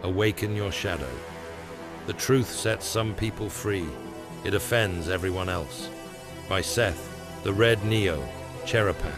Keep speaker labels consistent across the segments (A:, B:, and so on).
A: Awaken your shadow. The truth sets some people free. It offends everyone else. By Seth, the Red Neo, Cherupak.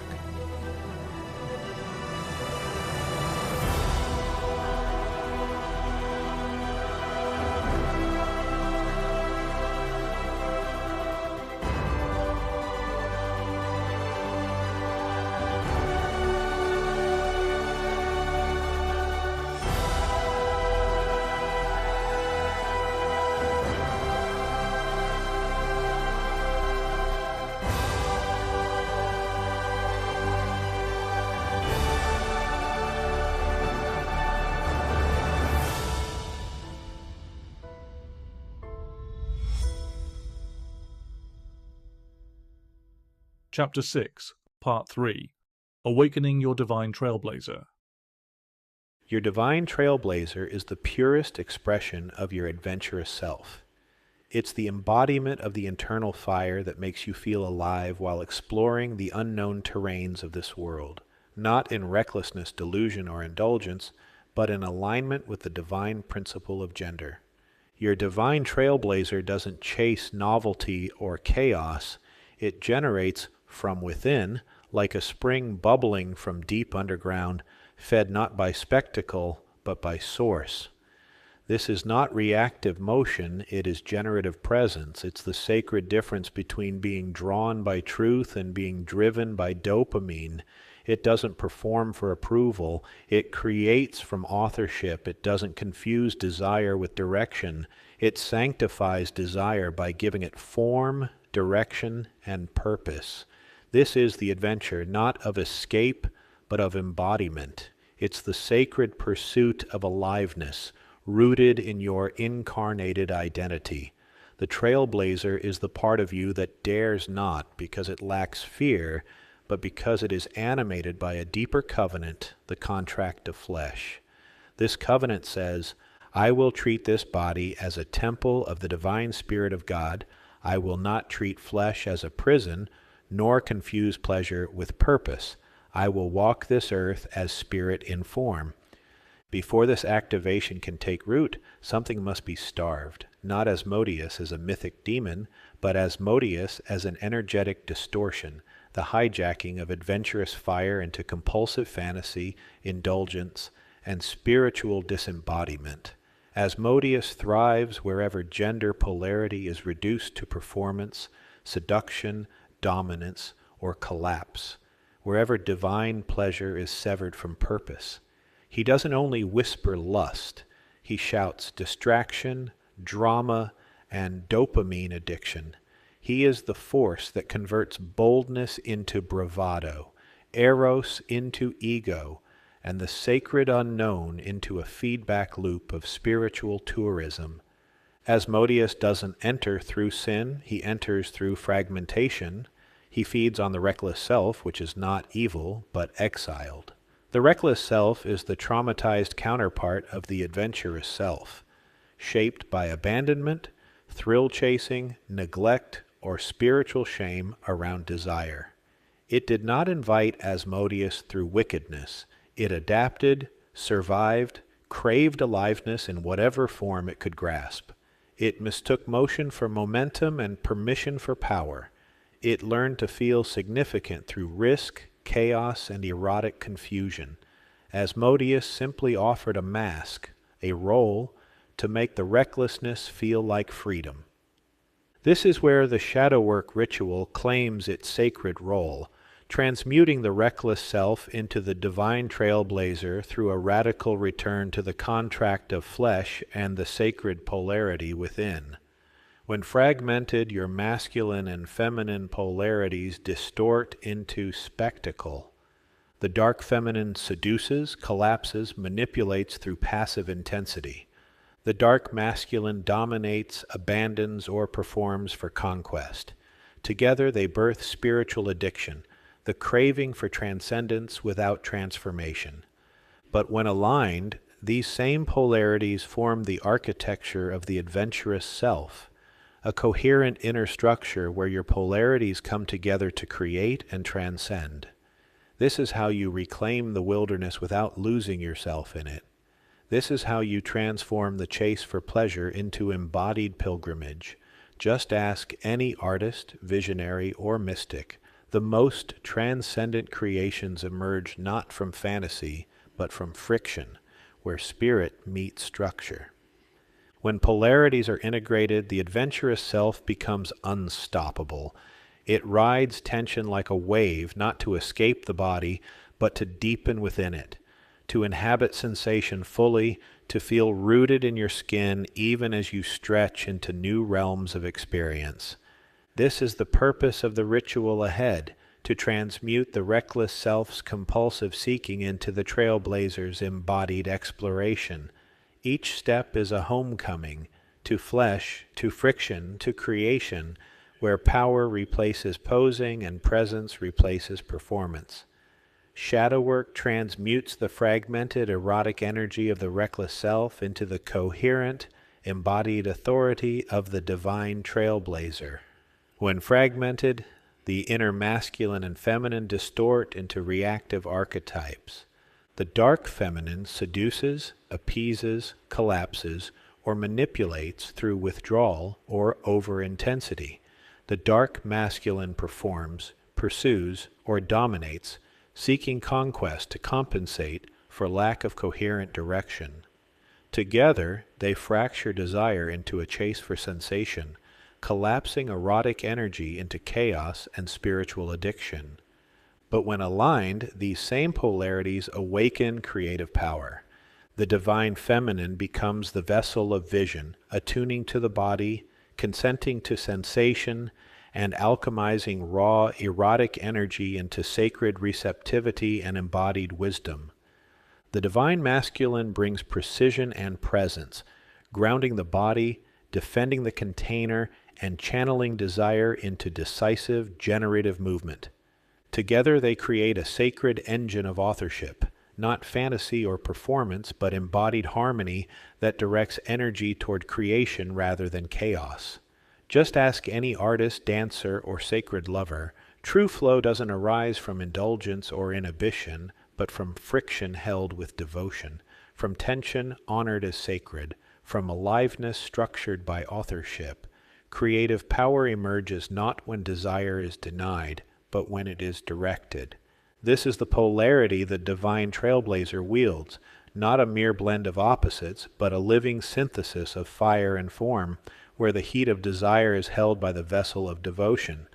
B: Chapter 6, Part 3, Awakening Your Divine Trailblazer.
C: Your divine trailblazer is the purest expression of your adventurous self. It's the embodiment of the internal fire that makes you feel alive while exploring the unknown terrains of this world, not in recklessness, delusion, or indulgence, but in alignment with the divine principle of gender. Your divine trailblazer doesn't chase novelty or chaos. It generates from within, like a spring bubbling from deep underground, fed not by spectacle, but by source. This is not reactive motion, it is generative presence. It's the sacred difference between being drawn by truth and being driven by dopamine. It doesn't perform for approval, it creates from authorship. It doesn't confuse desire with direction. It sanctifies desire by giving it form, direction, and purpose. This is the adventure, not of escape, but of embodiment. It's the sacred pursuit of aliveness, rooted in your incarnated identity. The trailblazer is the part of you that dares not because it lacks fear, but because it is animated by a deeper covenant, the contract of flesh. This covenant says, I will treat this body as a temple of the divine Spirit of God. I will not treat flesh as a prison, nor confuse pleasure with purpose. I will walk this earth as spirit in form. Before this activation can take root, something must be starved, not Asmodeus as a mythic demon, but Asmodeus as an energetic distortion, the hijacking of adventurous fire into compulsive fantasy, indulgence, and spiritual disembodiment. Asmodeus thrives wherever gender polarity is reduced to performance, seduction, dominance, or collapse, wherever divine pleasure is severed from purpose. He doesn't only whisper lust, he shouts distraction, drama, and dopamine addiction. He is the force that converts boldness into bravado, eros into ego, and the sacred unknown into a feedback loop of spiritual tourism. Asmodeus doesn't enter through sin, he enters through fragmentation. He feeds on the reckless self, which is not evil, but exiled. The reckless self is the traumatized counterpart of the adventurous self, shaped by abandonment, thrill-chasing, neglect, or spiritual shame around desire. It did not invite Asmodeus through wickedness. It adapted, survived, craved aliveness in whatever form it could grasp. It mistook motion for momentum and permission for power. It learned to feel significant through risk, chaos, and erotic confusion. Asmodeus simply offered a mask, a role, to make the recklessness feel like freedom. This is where the shadow work ritual claims its sacred role, transmuting the reckless self into the divine trailblazer through a radical return to the contract of flesh and the sacred polarity within. When fragmented, your masculine and feminine polarities distort into spectacle. The dark feminine seduces, collapses, manipulates through passive intensity. The dark masculine dominates, abandons, or performs for conquest. Together they birth spiritual addiction, the craving for transcendence without transformation. But when aligned, these same polarities form the architecture of the adventurous self, a coherent inner structure where your polarities come together to create and transcend. This is how you reclaim the wilderness without losing yourself in it. This is how you transform the chase for pleasure into embodied pilgrimage. Just ask any artist, visionary, or mystic. The most transcendent creations emerge not from fantasy, but from friction, where spirit meets structure. When polarities are integrated, the adventurous self becomes unstoppable. It rides tension like a wave, not to escape the body, but to deepen within it, to inhabit sensation fully, to feel rooted in your skin even as you stretch into new realms of experience. This is the purpose of the ritual ahead, to transmute the reckless self's compulsive seeking into the trailblazer's embodied exploration. Each step is a homecoming, to flesh, to friction, to creation, where power replaces posing and presence replaces performance. Shadow work transmutes the fragmented erotic energy of the reckless self into the coherent, embodied authority of the divine trailblazer. When fragmented, the inner masculine and feminine distort into reactive archetypes. The dark feminine seduces, appeases, collapses, or manipulates through withdrawal or over-intensity. The dark masculine performs, pursues, or dominates, seeking conquest to compensate for lack of coherent direction. Together, they fracture desire into a chase for sensation, collapsing erotic energy into chaos and spiritual addiction. But when aligned, these same polarities awaken creative power. The divine feminine becomes the vessel of vision, attuning to the body, consenting to sensation, and alchemizing raw erotic energy into sacred receptivity and embodied wisdom. The divine masculine brings precision and presence, grounding the body, defending the container, and channeling desire into decisive, generative movement. Together they create a sacred engine of authorship, not fantasy or performance, but embodied harmony that directs energy toward creation rather than chaos. Just ask any artist, dancer, or sacred lover. True flow doesn't arise from indulgence or inhibition, but from friction held with devotion, from tension honored as sacred, from aliveness structured by authorship. Creative power emerges not when desire is denied, but when it is directed. This is the polarity the divine trailblazer wields, not a mere blend of opposites, but a living synthesis of fire and form, where the heat of desire is held by the vessel of devotion.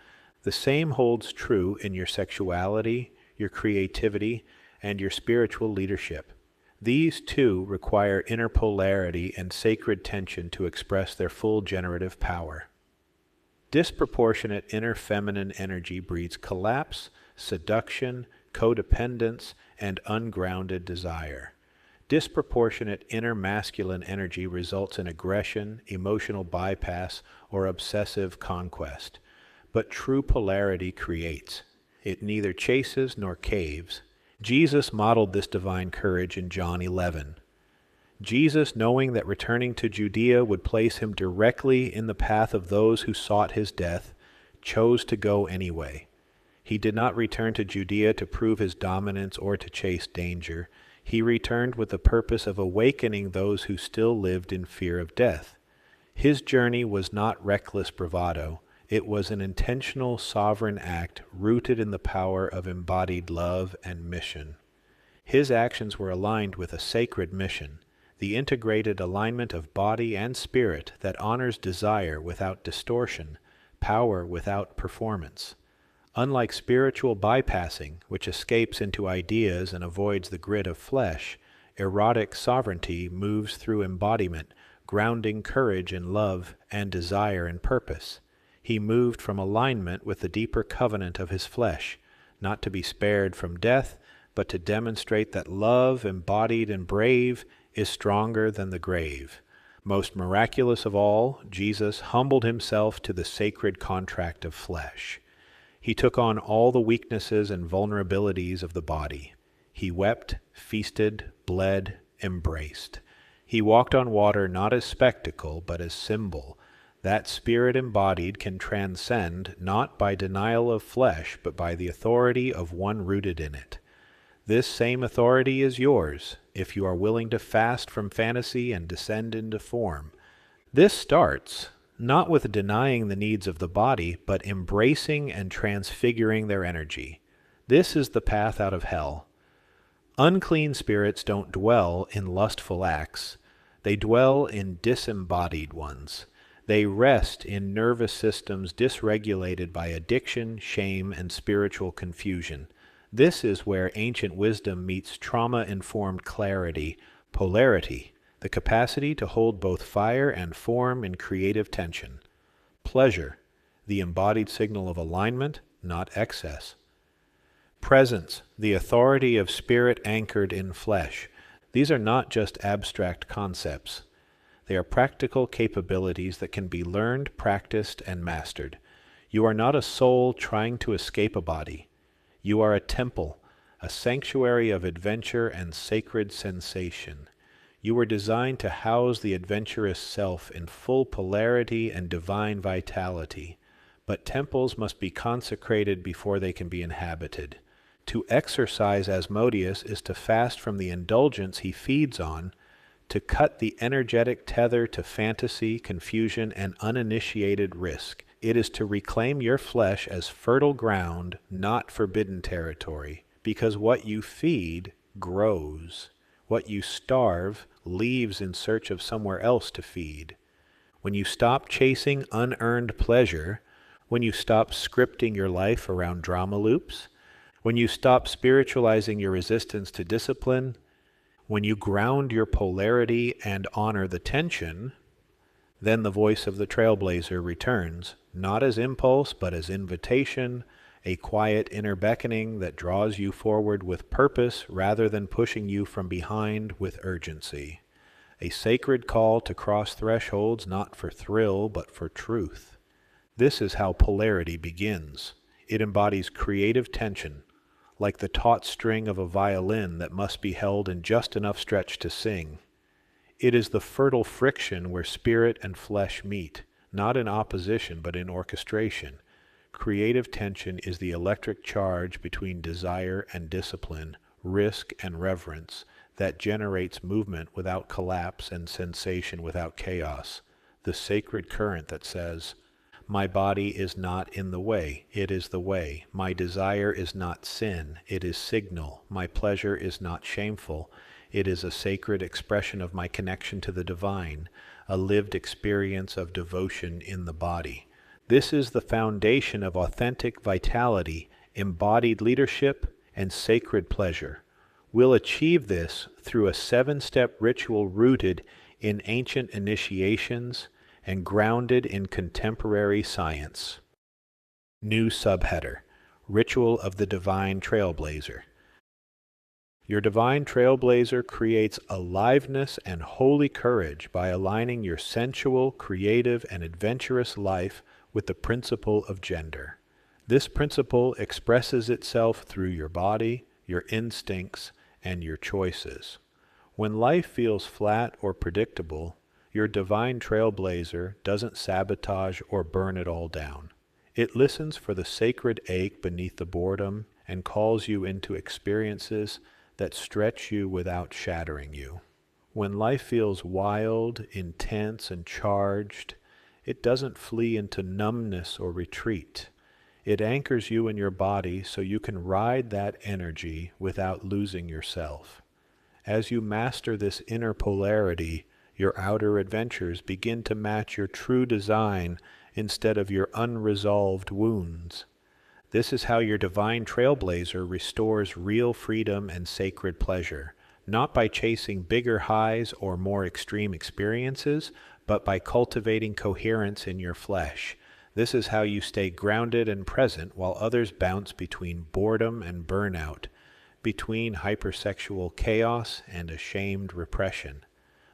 C: The same holds true in your sexuality, your creativity, and your spiritual leadership. These too require inner polarity and sacred tension to express their full generative power. Disproportionate inner feminine energy breeds collapse, seduction, codependence, and ungrounded desire. Disproportionate inner masculine energy results in aggression, emotional bypass, or obsessive conquest. But true polarity creates. It neither chases nor caves. Jesus modeled this divine courage in John 11. Jesus, knowing that returning to Judea would place him directly in the path of those who sought his death, chose to go anyway. He did not return to Judea to prove his dominance or to chase danger. He returned with the purpose of awakening those who still lived in fear of death. His journey was not reckless bravado. It was an intentional, sovereign act rooted in the power of embodied love and mission. His actions were aligned with a sacred mission, the integrated alignment of body and spirit that honors desire without distortion, power without performance. Unlike spiritual bypassing, which escapes into ideas and avoids the grid of flesh, erotic sovereignty moves through embodiment, grounding courage in love and desire in purpose. He moved from alignment with the deeper covenant of his flesh, not to be spared from death, but to demonstrate that love, embodied and brave, is stronger than the grave. Most miraculous of all, Jesus humbled himself to the sacred contract of flesh. He took on all the weaknesses and vulnerabilities of the body. He wept, feasted, bled, embraced. He walked on water not as spectacle, but as symbol. That spirit embodied can transcend not by denial of flesh, but by the authority of one rooted in it. This same authority is yours if you are willing to fast from fantasy and descend into form. This starts not with denying the needs of the body, but embracing and transfiguring their energy. This is the path out of hell. Unclean spirits don't dwell in lustful acts. They dwell in disembodied ones. They rest in nervous systems dysregulated by addiction, shame, and spiritual confusion. This is where ancient wisdom meets trauma-informed clarity, polarity, the capacity to hold both fire and form in creative tension. Pleasure, the embodied signal of alignment, not excess. Presence, the authority of spirit anchored in flesh. These are not just abstract concepts. They are practical capabilities that can be learned, practiced, and mastered. You are not a soul trying to escape a body. You are a temple, a sanctuary of adventure and sacred sensation. You were designed to house the adventurous self in full polarity and divine vitality. But temples must be consecrated before they can be inhabited. To exercise Asmodeus is to fast from the indulgence he feeds on, to cut the energetic tether to fantasy, confusion, and uninitiated risk. It is to reclaim your flesh as fertile ground, not forbidden territory, because what you feed grows. What you starve leaves in search of somewhere else to feed. When you stop chasing unearned pleasure, when you stop scripting your life around drama loops, when you stop spiritualizing your resistance to discipline, when you ground your polarity and honor the tension, then the voice of the Trailblazer returns, not as impulse, but as invitation, a quiet inner beckoning that draws you forward with purpose rather than pushing you from behind with urgency. A sacred call to cross thresholds not for thrill, but for truth. This is how polarity begins. It embodies creative tension, like the taut string of a violin that must be held in just enough stretch to sing. It is the fertile friction where spirit and flesh meet, not in opposition but in orchestration. Creative tension is the electric charge between desire and discipline, risk and reverence, that generates movement without collapse and sensation without chaos. The sacred current that says, "My body is not in the way, it is the way. My desire is not sin, it is signal. My pleasure is not shameful, it is a sacred expression of my connection to the divine, a lived experience of devotion in the body." This is the foundation of authentic vitality, embodied leadership, and sacred pleasure. We'll achieve this through a 7-step ritual rooted in ancient initiations and grounded in contemporary science. New subheader: Ritual of the Divine Trailblazer. Your Divine Trailblazer creates aliveness and holy courage by aligning your sensual, creative, and adventurous life with the principle of gender. This principle expresses itself through your body, your instincts, and your choices. When life feels flat or predictable, your Divine Trailblazer doesn't sabotage or burn it all down. It listens for the sacred ache beneath the boredom and calls you into experiences that stretch you without shattering you. When life feels wild, intense, and charged, it doesn't flee into numbness or retreat. It anchors you in your body so you can ride that energy without losing yourself. As you master this inner polarity, your outer adventures begin to match your true design instead of your unresolved wounds. This is how your Divine Trailblazer restores real freedom and sacred pleasure, not by chasing bigger highs or more extreme experiences, but by cultivating coherence in your flesh. This is how you stay grounded and present while others bounce between boredom and burnout, between hypersexual chaos and ashamed repression.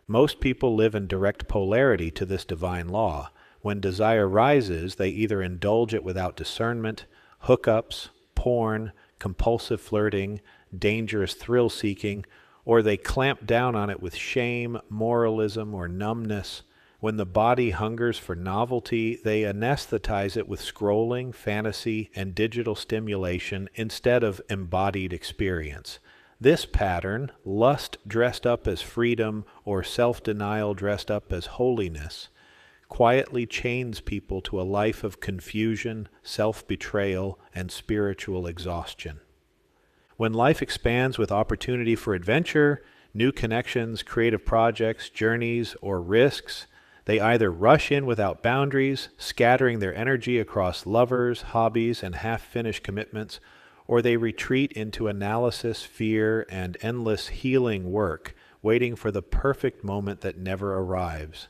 C: Most people live in direct polarity to this divine law. When desire rises, they either indulge it without discernment, hookups, porn, compulsive flirting, dangerous thrill-seeking, or they clamp down on it with shame, moralism, or numbness. When the body hungers for novelty, they anesthetize it with scrolling, fantasy, and digital stimulation instead of embodied experience. This pattern, lust dressed up as freedom or self-denial dressed up as holiness, quietly chains people to a life of confusion, self-betrayal, and spiritual exhaustion. When life expands with opportunity for adventure, new connections, creative projects, journeys, or risks, they either rush in without boundaries, scattering their energy across lovers, hobbies, and half-finished commitments, or they retreat into analysis, fear, and endless healing work, waiting for the perfect moment that never arrives.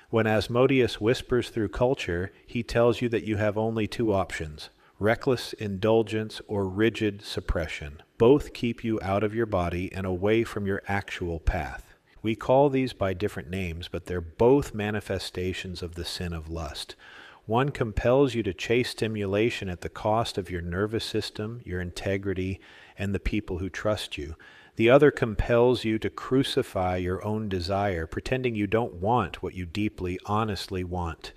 C: When Asmodeus whispers through culture, he tells you that you have only two options: reckless indulgence or rigid suppression. Both keep you out of your body and away from your actual path. We call these by different names, but they're both manifestations of the sin of lust. One compels you to chase stimulation at the cost of your nervous system, your integrity, and the people who trust you. The other compels you to crucify your own desire, pretending you don't want what you deeply, honestly want.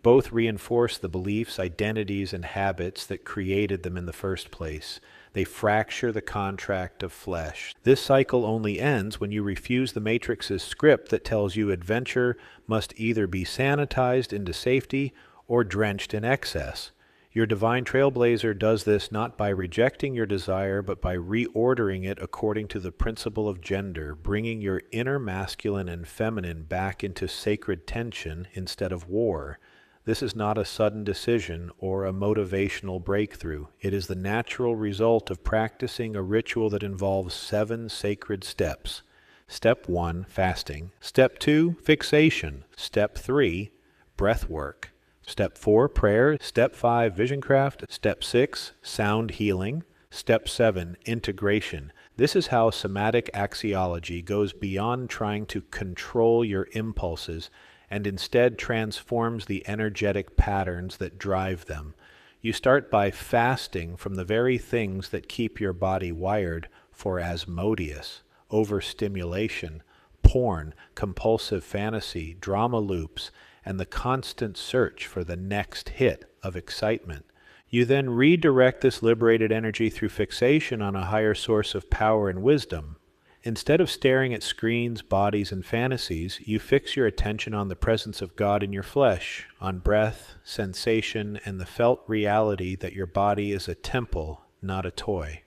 C: Both reinforce the beliefs, identities, and habits that created them in the first place. They fracture the contract of flesh. This cycle only ends when you refuse the Matrix's script that tells you adventure must either be sanitized into safety or drenched in excess. Your divine trailblazer does this not by rejecting your desire, but by reordering it according to the principle of gender, bringing your inner masculine and feminine back into sacred tension instead of war. This is not a sudden decision or a motivational breakthrough. It is the natural result of practicing a ritual that involves 7 sacred steps. Step 1, fasting. Step 2, fixation. Step 3, breath work. Step 4, prayer. Step 5, visioncraft. Step 6, sound healing. Step 7, integration. This is how somatic axiology goes beyond trying to control your impulses and instead transforms the energetic patterns that drive them. You start by fasting from the very things that keep your body wired for Asmodeus: overstimulation, porn, compulsive fantasy, drama loops, and the constant search for the next hit of excitement. You then redirect this liberated energy through fixation on a higher source of power and wisdom. Instead of staring at screens, bodies, and fantasies, you fix your attention on the presence of God in your flesh, on breath, sensation, and the felt reality that your body is a temple, not a toy.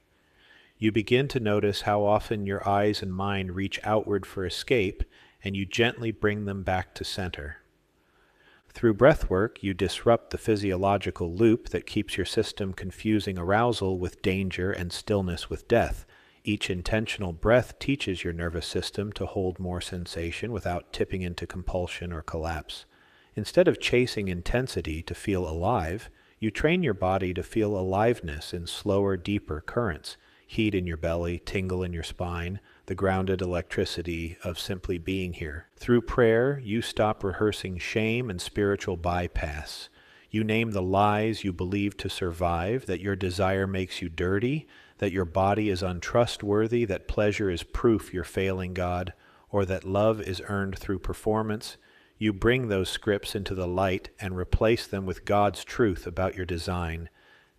C: You begin to notice how often your eyes and mind reach outward for escape, and you gently bring them back to center. Through breathwork, you disrupt the physiological loop that keeps your system confusing arousal with danger and stillness with death. Each intentional breath teaches your nervous system to hold more sensation without tipping into compulsion or collapse. Instead of chasing intensity to feel alive, you train your body to feel aliveness in slower, deeper currents: heat in your belly, tingle in your spine, the grounded electricity of simply being here. Through prayer, you stop rehearsing shame and spiritual bypass. You name the lies you believe to survive: that your desire makes you dirty, that your body is untrustworthy, that pleasure is proof you're failing God, or that love is earned through performance. You bring those scripts into the light and replace them with God's truth about your design,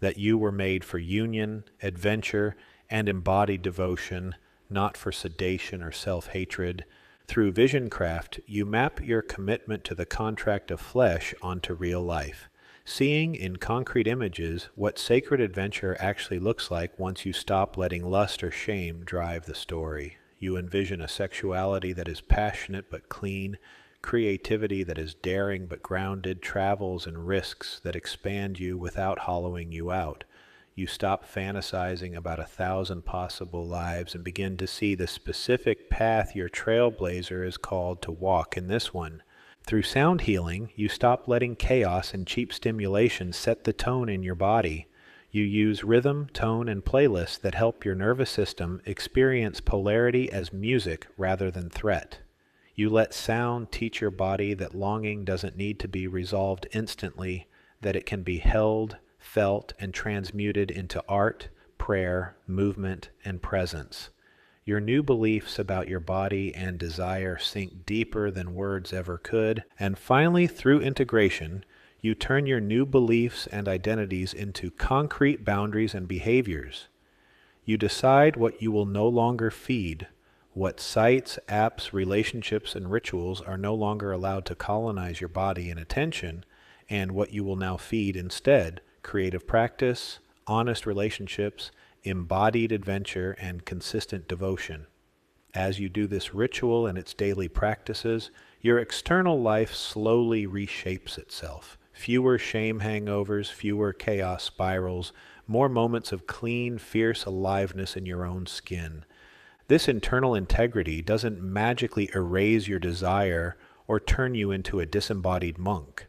C: that you were made for union, adventure, and embodied devotion, not for sedation or self-hatred. Through visioncraft, you map your commitment to the contract of flesh onto real life, seeing in concrete images what sacred adventure actually looks like once you stop letting lust or shame drive the story. You envision a sexuality that is passionate but clean, creativity that is daring but grounded, travels and risks that expand you without hollowing you out. You stop fantasizing about 1,000 possible lives and begin to see the specific path your trailblazer is called to walk in this one. Through sound healing, you stop letting chaos and cheap stimulation set the tone in your body. You use rhythm, tone, and playlists that help your nervous system experience polarity as music rather than threat. You let sound teach your body that longing doesn't need to be resolved instantly, that it can be held, felt, and transmuted into art, prayer, movement, and presence. Your new beliefs about your body and desire sink deeper than words ever could. And finally, through integration, you turn your new beliefs and identities into concrete boundaries and behaviors. You decide what you will no longer feed, what sites, apps, relationships, and rituals are no longer allowed to colonize your body and attention, and what you will now feed instead: creative practice, honest relationships, embodied adventure, and consistent devotion. As you do this ritual and its daily practices, your external life slowly reshapes itself. Fewer shame hangovers, fewer chaos spirals, more moments of clean, fierce aliveness in your own skin. This internal integrity doesn't magically erase your desire or turn you into a disembodied monk,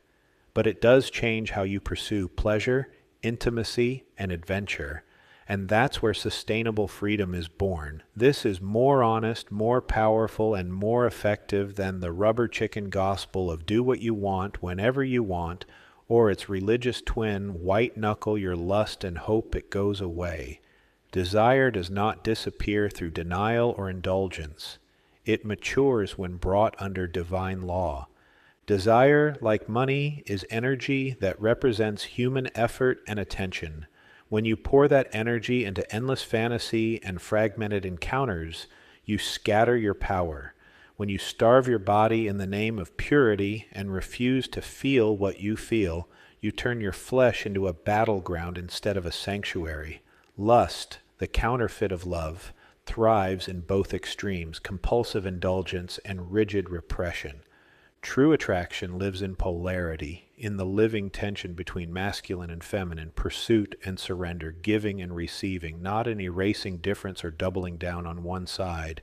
C: but it does change how you pursue pleasure, intimacy, and adventure. And that's where sustainable freedom is born. This is more honest, more powerful, and more effective than the rubber chicken gospel of do what you want, whenever you want, or its religious twin, white knuckle your lust and hope it goes away. Desire does not disappear through denial or indulgence. It matures when brought under divine law. Desire, like money, is energy that represents human effort and attention. When you pour that energy into endless fantasy and fragmented encounters, you scatter your power. When you starve your body in the name of purity and refuse to feel what you feel, you turn your flesh into a battleground instead of a sanctuary. Lust, the counterfeit of love, thrives in both extremes: compulsive indulgence and rigid repression. True attraction lives in polarity, in the living tension between masculine and feminine, pursuit and surrender, giving and receiving, not in erasing difference or doubling down on one side.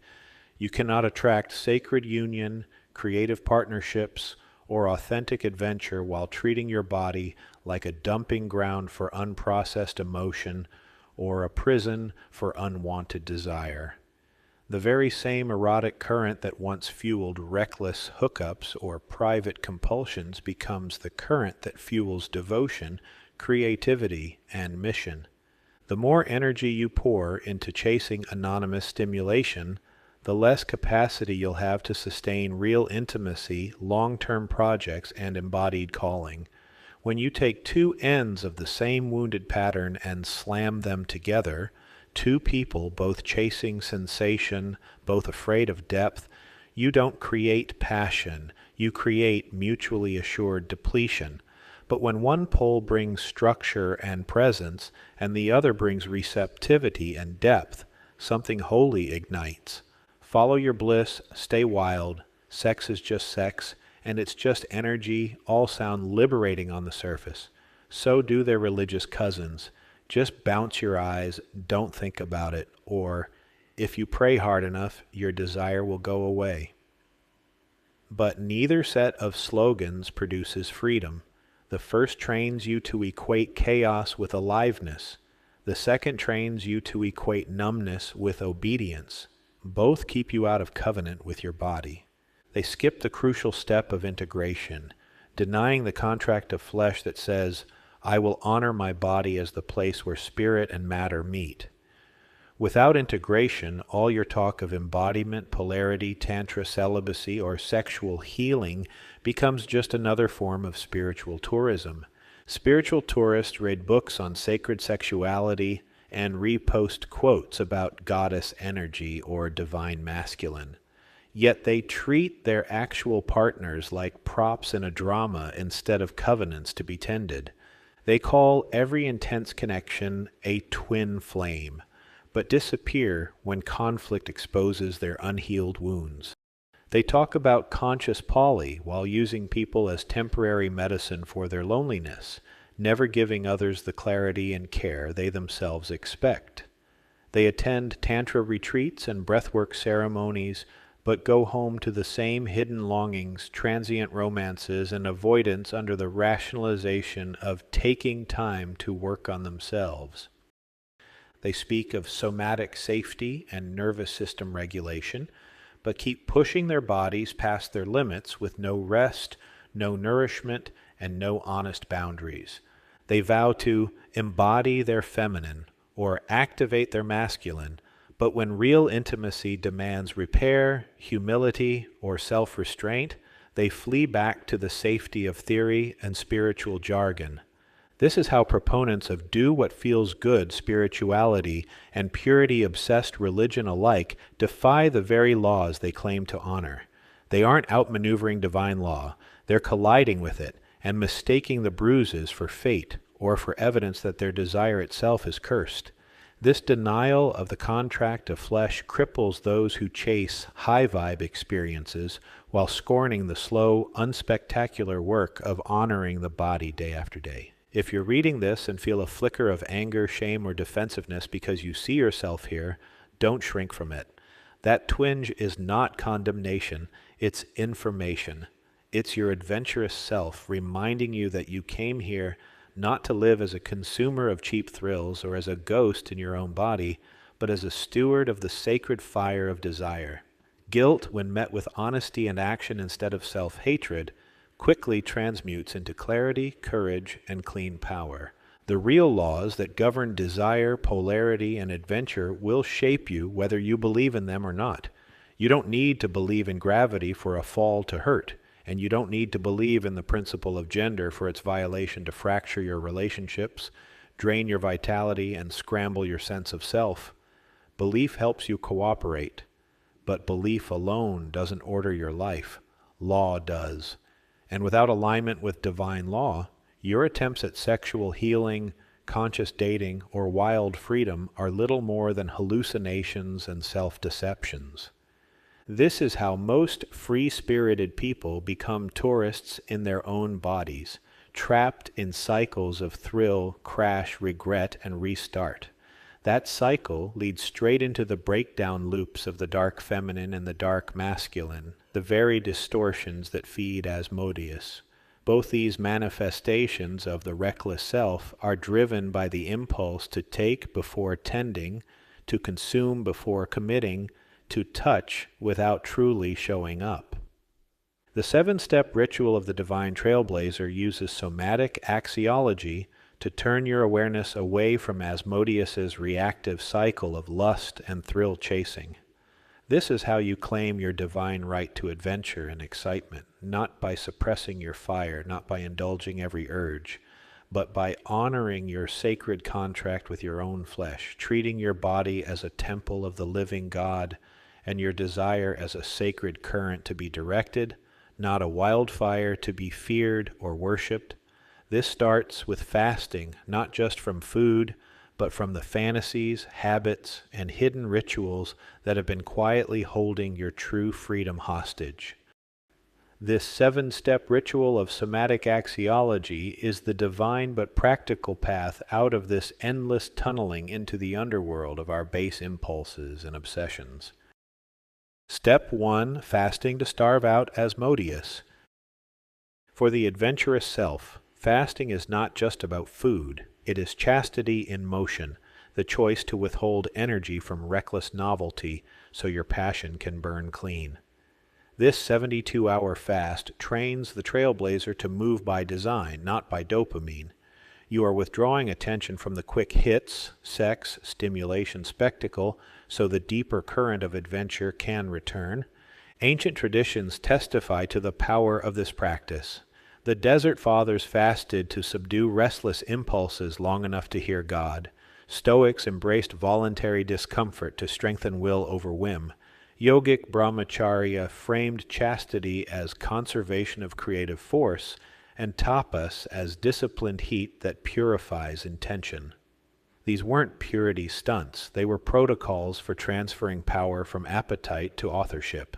C: You cannot attract sacred union, creative partnerships, or authentic adventure while treating your body like a dumping ground for unprocessed emotion or a prison for unwanted desire. The very same erotic current that once fueled reckless hookups or private compulsions becomes the current that fuels devotion, creativity, and mission. The more energy you pour into chasing anonymous stimulation, the less capacity you'll have to sustain real intimacy, long-term projects, and embodied calling. When you take two ends of the same wounded pattern and slam them together, two people both chasing sensation, both afraid of depth, you don't create passion, you create mutually assured depletion. But when one pole brings structure and presence, and the other brings receptivity and depth, something holy ignites. Follow your bliss, stay wild, sex is just sex, and it's just energy, all sound liberating on the surface. So do their religious cousins. Just bounce your eyes, don't think about it, or if you pray hard enough, your desire will go away. But neither set of slogans produces freedom. The first trains you to equate chaos with aliveness. The second trains you to equate numbness with obedience. Both keep you out of covenant with your body. They skip the crucial step of integration, denying the contract of flesh that says, I will honor my body as the place where spirit and matter meet. Without integration, all your talk of embodiment, polarity, tantra, celibacy, or sexual healing becomes just another form of spiritual tourism. Spiritual tourists read books on sacred sexuality and repost quotes about goddess energy or divine masculine. Yet they treat their actual partners like props in a drama instead of covenants to be tended. They call every intense connection a twin flame, but disappear when conflict exposes their unhealed wounds. They talk about conscious poly while using people as temporary medicine for their loneliness, never giving others the clarity and care they themselves expect. They attend tantra retreats and breathwork ceremonies, but go home to the same hidden longings, transient romances, and avoidance under the rationalization of taking time to work on themselves. They speak of somatic safety and nervous system regulation, but keep pushing their bodies past their limits with no rest, no nourishment, and no honest boundaries. They vow to embody their feminine or activate their masculine, but when real intimacy demands repair, humility, or self-restraint, they flee back to the safety of theory and spiritual jargon. This is how proponents of do what feels good spirituality and purity-obsessed religion alike defy the very laws they claim to honor. They aren't outmaneuvering divine law. They're colliding with it and mistaking the bruises for fate or for evidence that their desire itself is cursed. This denial of the contract of flesh cripples those who chase high-vibe experiences while scorning the slow, unspectacular work of honoring the body day after day. If you're reading this and feel a flicker of anger, shame, or defensiveness because you see yourself here, don't shrink from it. That twinge is not condemnation, it's information. It's your adventurous self reminding you that you came here not to live as a consumer of cheap thrills or as a ghost in your own body, but as a steward of the sacred fire of desire. Guilt, when met with honesty and action instead of self-hatred, quickly transmutes into clarity, courage, and clean power. The real laws that govern desire, polarity, and adventure will shape you whether you believe in them or not. You don't need to believe in gravity for a fall to hurt, and you don't need to believe in the principle of gender for its violation to fracture your relationships, drain your vitality, and scramble your sense of self. Belief helps you cooperate, but belief alone doesn't order your life. Law does. And without alignment with divine law, your attempts at sexual healing, conscious dating, or wild freedom are little more than hallucinations and self-deceptions. This is how most free-spirited people become tourists in their own bodies, trapped in cycles of thrill, crash, regret, and restart. That cycle leads straight into the breakdown loops of the dark feminine and the dark masculine, the very distortions that feed Asmodeus. Both these manifestations of the reckless self are driven by the impulse to take before tending, to consume before committing, to touch without truly showing up. The 7-step ritual of the Divine Trailblazer uses somatic axiology to turn your awareness away from Asmodeus's reactive cycle of lust and thrill chasing. This is how you claim your divine right to adventure and excitement, not by suppressing your fire, not by indulging every urge, but by honoring your sacred contract with your own flesh, treating your body as a temple of the living God, and your desire as a sacred current to be directed, not a wildfire to be feared or worshipped. This starts with fasting, not just from food, but from the fantasies, habits, and hidden rituals that have been quietly holding your true freedom hostage. This 7-step ritual of somatic axiology is the divine but practical path out of this endless tunneling into the underworld of our base impulses and obsessions. Step 1. Fasting to starve out Asmodeus. For the adventurous self, fasting is not just about food. It is chastity in motion, the choice to withhold energy from reckless novelty so your passion can burn clean. This 72-hour fast trains the Trailblazer to move by design, not by dopamine. You are withdrawing attention from the quick hits, sex, stimulation, spectacle, so the deeper current of adventure can return. Ancient traditions testify to the power of this practice. The Desert Fathers fasted to subdue restless impulses long enough to hear God. Stoics embraced voluntary discomfort to strengthen will over whim. Yogic brahmacharya framed chastity as conservation of creative force, and tapas as disciplined heat that purifies intention. These weren't purity stunts. They were protocols for transferring power from appetite to authorship.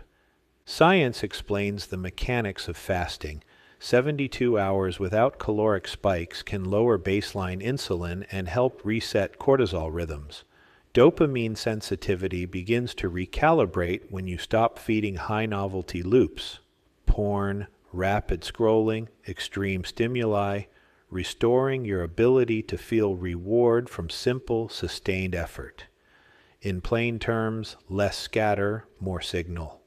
C: Science explains the mechanics of fasting. 72 hours without caloric spikes can lower baseline insulin and help reset cortisol rhythms. Dopamine sensitivity begins to recalibrate when you stop feeding high-novelty loops. Porn, rapid scrolling, extreme stimuli, restoring your ability to feel reward from simple, sustained effort. In plain terms, less scatter, more signal.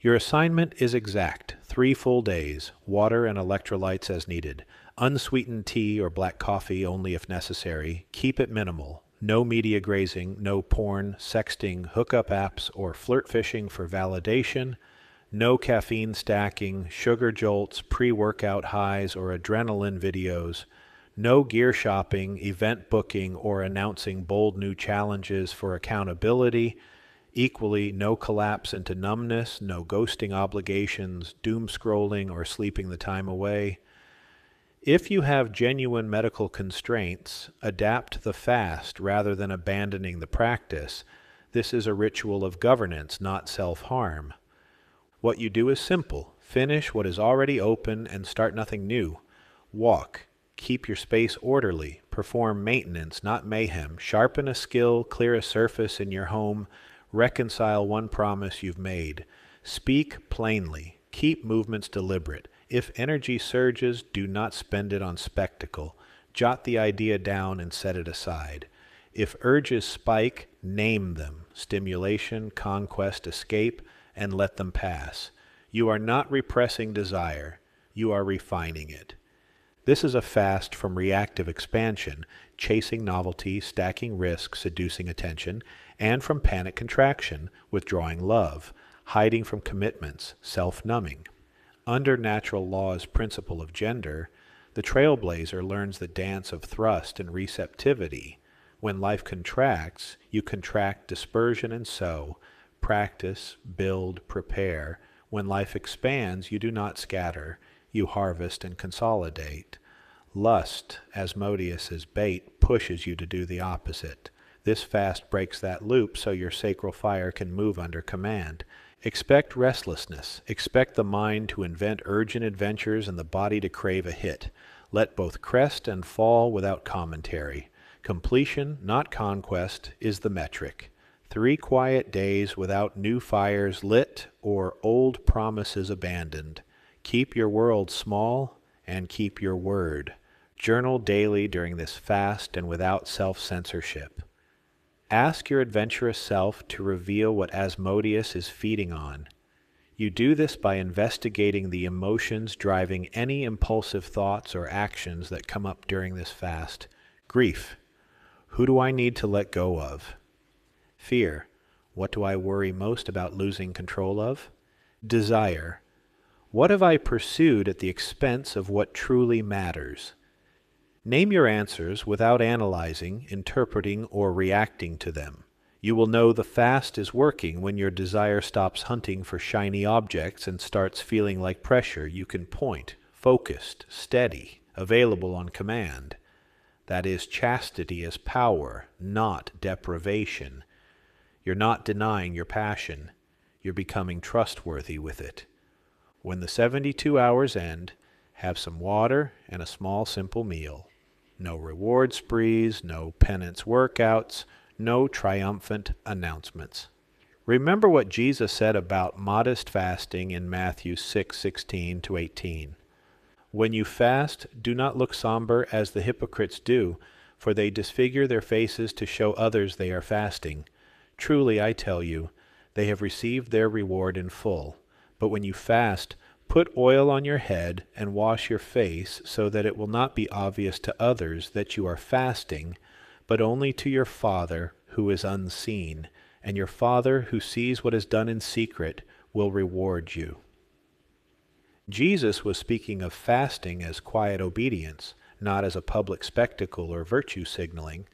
C: Your assignment is exact. 3 full days, water and electrolytes as needed. Unsweetened tea or black coffee only if necessary. Keep it minimal. No media grazing, no porn, sexting, hookup apps, or flirt fishing for validation. No caffeine stacking, sugar jolts, pre-workout highs, or adrenaline videos. No gear shopping, event booking, or announcing bold new challenges for accountability. Equally, no collapse into numbness, no ghosting obligations, doom scrolling, or sleeping the time away. If you have genuine medical constraints, adapt the fast rather than abandoning the practice. This is a ritual of governance, not self-harm. What you do is simple. Finish what is already open and start nothing new. Walk. Keep your space orderly. Perform maintenance, not mayhem. Sharpen a skill, clear a surface in your home. Reconcile one promise you've made. Speak plainly. Keep movements deliberate. If energy surges, do not spend it on spectacle. Jot the idea down and set it aside. If urges spike, name them. Stimulation, conquest, escape, and let them pass. You are not repressing desire. You are refining it. This is a fast from reactive expansion, chasing novelty, stacking risk, seducing attention, and from panic contraction, withdrawing love, hiding from commitments, self-numbing. Under natural law's principle of gender, the trailblazer learns the dance of thrust and receptivity. When life contracts, you contract dispersion and sow, practice, build, prepare. When life expands, you do not scatter, you harvest and consolidate. Lust, Asmodeus's bait, pushes you to do the opposite. This fast breaks that loop so your sacral fire can move under command. Expect restlessness. Expect the mind to invent urgent adventures and the body to crave a hit. Let both crest and fall without commentary. Completion, not conquest, is the metric. 3 quiet days without new fires lit or old promises abandoned. Keep your world small and keep your word. Journal daily during this fast and without self-censorship. Ask your adventurous self to reveal what Asmodeus is feeding on. You do this by investigating the emotions driving any impulsive thoughts or actions that come up during this fast. Grief. Who do I need to let go of? Fear. What do I worry most about losing control of? Desire. What have I pursued at the expense of what truly matters? Name your answers without analyzing, interpreting, or reacting to them. You will know the fast is working when your desire stops hunting for shiny objects and starts feeling like pressure you can point, focused, steady, available on command. That is, chastity as power, not deprivation. You're not denying your passion. You're becoming trustworthy with it. When the 72 hours end, have some water and a small simple meal. No reward sprees, no penance workouts, no triumphant announcements. Remember what Jesus said about modest fasting in Matthew 6:16-18. When you fast, do not look somber as the hypocrites do, for they disfigure their faces to show others they are fasting. Truly, I tell you, they have received their reward in full. But when you fast, put oil on your head and wash your face so that it will not be obvious to others that you are fasting, but only to your Father who is unseen, and your Father who sees what is done in secret will reward you. Jesus was speaking of fasting as quiet obedience, not as a public spectacle or virtue signaling.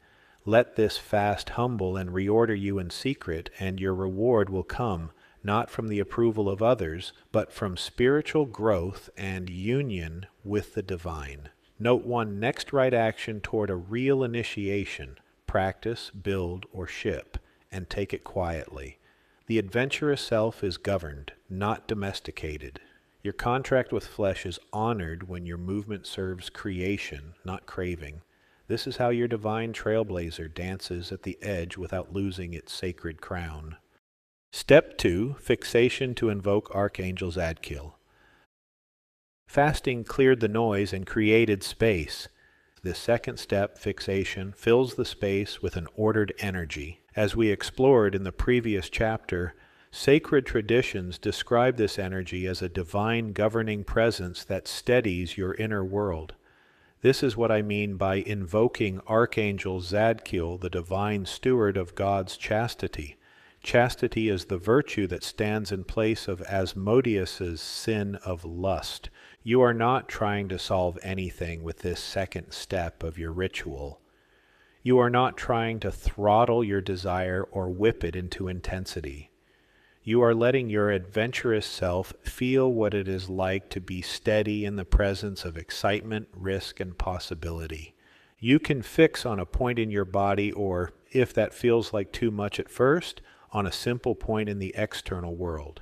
C: Let this fast humble and reorder you in secret, and your reward will come, not from the approval of others, but from spiritual growth and union with the divine. Note one next right action toward a real initiation, practice, build, or ship, and take it quietly. The adventurous self is governed, not domesticated. Your contract with flesh is honored when your movement serves creation, not craving. This is how your divine trailblazer dances at the edge without losing its sacred crown. Step 2, fixation to invoke Archangel Zadkiel. Fasting cleared the noise and created space. This second step, fixation, fills the space with an ordered energy. As we explored in the previous chapter, sacred traditions describe this energy as a divine governing presence that steadies your inner world. This is what I mean by invoking Archangel Zadkiel, the divine steward of God's chastity. Chastity is the virtue that stands in place of Asmodeus's sin of lust. You are not trying to solve anything with this second step of your ritual. You are not trying to throttle your desire or whip it into intensity. You are letting your adventurous self feel what it is like to be steady in the presence of excitement, risk, and possibility. You can fix on a point in your body, or, if that feels like too much at first, on a simple point in the external world.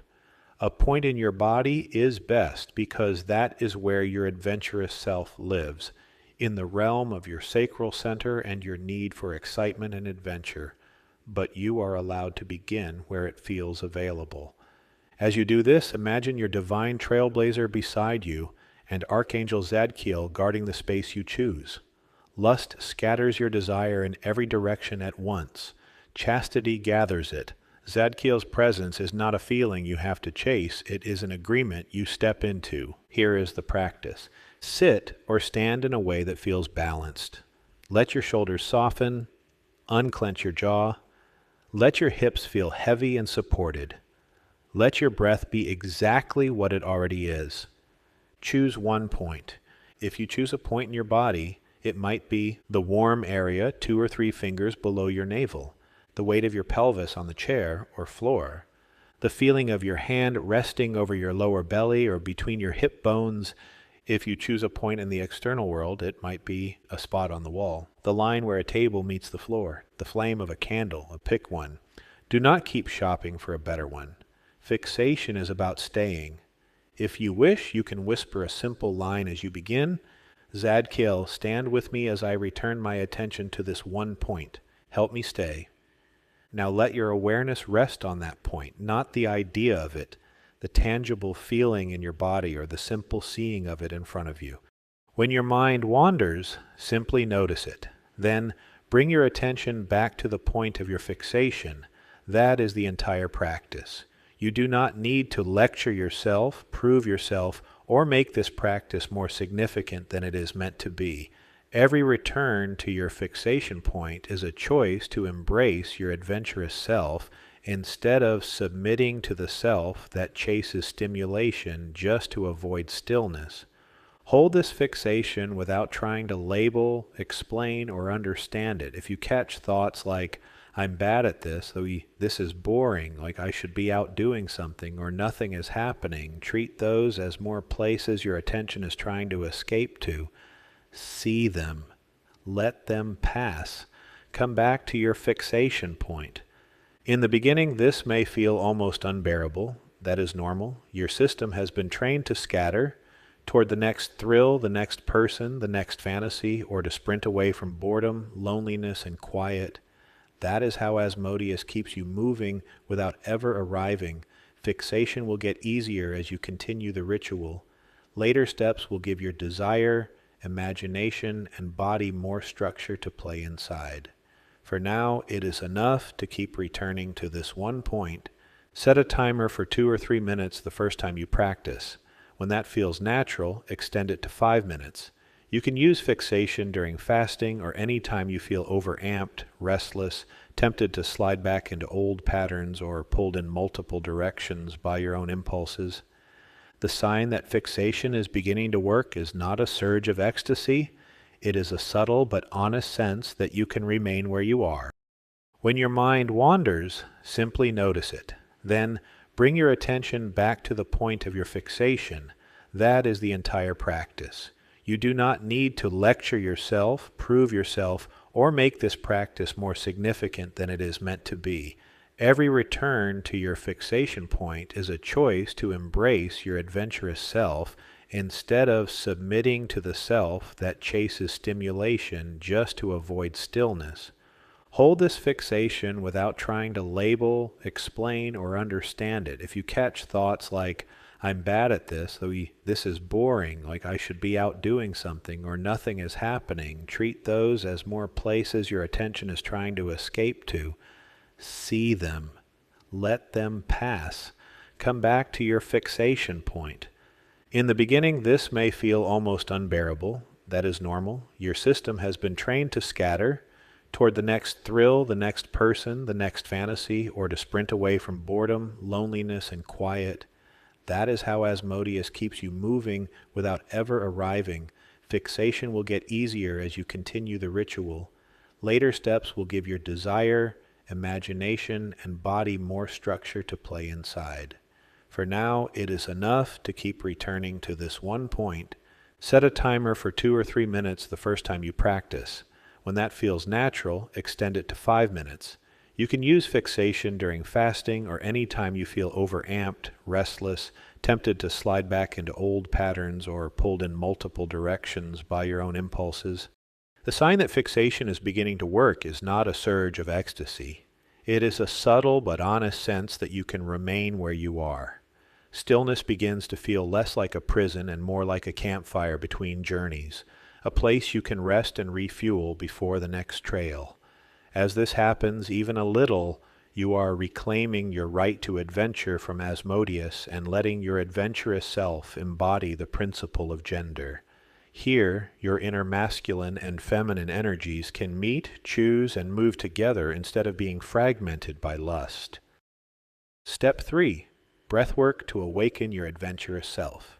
C: A point in your body is best because that is where your adventurous self lives, in the realm of your sacral center and your need for excitement and adventure. But you are allowed to begin where it feels available. As you do this, imagine your divine trailblazer beside you and Archangel Zadkiel guarding the space you choose. Lust scatters your desire in every direction at once. Chastity gathers it. Zadkiel's presence is not a feeling you have to chase, it is an agreement you step into. Here is the practice. Sit or stand in a way that feels balanced. Let your shoulders soften, unclench your jaw. Let your hips feel heavy and supported. Let your breath be exactly what it already is. Choose one point. If you choose a point in your body, it might be the warm area 2 or 3 fingers below your navel, the weight of your pelvis on the chair or floor, the feeling of your hand resting over your lower belly or between your hip bones. If you choose a point in the external world, it might be a spot on the wall, the line where a table meets the floor, the flame of a candle. Pick one. Do not keep shopping for a better one. Fixation is about staying. If you wish, you can whisper a simple line as you begin. Zadkiel, stand with me as I return my attention to this one point. Help me stay. Now let your awareness rest on that point, not the idea of it, the tangible feeling in your body or the simple seeing of it in front of you. When your mind wanders, simply notice it. Then bring your attention back to the point of your fixation. That is the entire practice. You do not need to lecture yourself, prove yourself, or make this practice more significant than it is meant to be. Every return to your fixation point is a choice to embrace your adventurous self instead of submitting to the self that chases stimulation just to avoid stillness. Hold this fixation without trying to label, explain, or understand it. If you catch thoughts like, I'm bad at this, this is boring, like I should be out doing something, or nothing is happening, treat those as more places your attention is trying to escape to. See them. Let them pass. Come back to your fixation point. In the beginning, this may feel almost unbearable. That is normal. Your system has been trained to scatter toward the next thrill, the next person, the next fantasy, or to sprint away from boredom, loneliness, and quiet. That is how Asmodeus keeps you moving without ever arriving. Fixation will get easier as you continue the ritual. Later steps will give your desire, imagination, and body more structure to play inside. For now, it is enough to keep returning to this one point. Set a timer for 2 or 3 minutes the first time you practice. When that feels natural, extend it to 5 minutes. You can use fixation during fasting or any time you feel overamped, restless, tempted to slide back into old patterns, or pulled in multiple directions by your own impulses. The sign that fixation is beginning to work is not a surge of ecstasy. It is a subtle but honest sense that you can remain where you are. When your mind wanders, simply notice it. Then bring your attention back to the point of your fixation. That is the entire practice. You do not need to lecture yourself, prove yourself, or make this practice more significant than it is meant to be. Every return to your fixation point is a choice to embrace your adventurous self instead of submitting to the self that chases stimulation just to avoid stillness. Hold this fixation without trying to label, explain, or understand it. If you catch thoughts like, I'm bad at this, this is boring, like I should be out doing something, or nothing is happening, treat those as more places your attention is trying to escape to. See them. Let them pass. Come back to your fixation point. In the beginning, this may feel almost unbearable. That is normal. Your system has been trained to scatter toward the next thrill, the next person, the next fantasy, or to sprint away from boredom, loneliness, and quiet. That is how Asmodeus keeps you moving without ever arriving. Fixation will get easier as you continue the ritual. Later steps will give your desire, imagination, and body more structure to play inside. For now, it is enough to keep returning to this one point. Set a timer for 2 or 3 minutes the first time you practice. When that feels natural, extend it to 5 minutes. You can use fixation during fasting or any time you feel overamped, restless, tempted to slide back into old patterns, or pulled in multiple directions by your own impulses. The sign that fixation is beginning to work is not a surge of ecstasy. It is a subtle but honest sense that you can remain where you are. Stillness begins to feel less like a prison and more like a campfire between journeys, a place you can rest and refuel before the next trail. As this happens, even a little, you are reclaiming your right to adventure from Asmodeus and letting your adventurous self embody the principle of gender. Here, your inner masculine and feminine energies can meet, choose, and move together instead of being fragmented by lust. Step 3. Breathwork to awaken your adventurous self.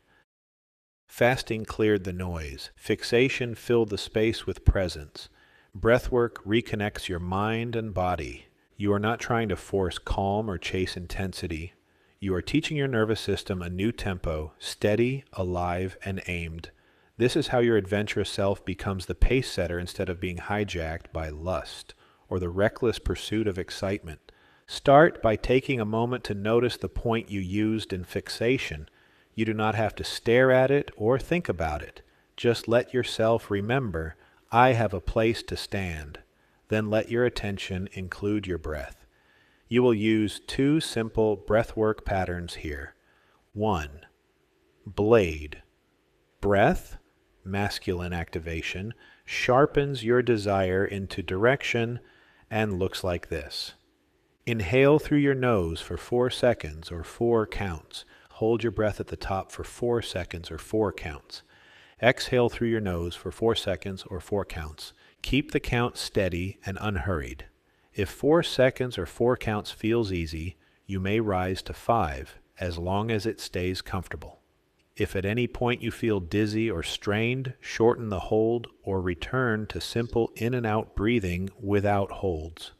C: Fasting cleared the noise. Fixation filled the space with presence. Breathwork reconnects your mind and body. You are not trying to force calm or chase intensity. You are teaching your nervous system a new tempo, steady, alive, and aimed. This is how your adventurous self becomes the pace setter instead of being hijacked by lust or the reckless pursuit of excitement. Start by taking a moment to notice the point you used in fixation. You do not have to stare at it or think about it. Just let yourself remember, I have a place to stand. Then let your attention include your breath. You will use 2 simple breathwork patterns here. 1. Blade. Breath, masculine activation, sharpens your desire into direction and looks like this. Inhale through your nose for 4 seconds or 4 counts. Hold your breath at the top for 4 seconds or 4 counts. Exhale through your nose for 4 seconds or 4 counts. Keep the count steady and unhurried. If 4 seconds or 4 counts feels easy, you may rise to 5, as long as it stays comfortable. If at any point you feel dizzy or strained, shorten the hold or return to simple in and out breathing without holds.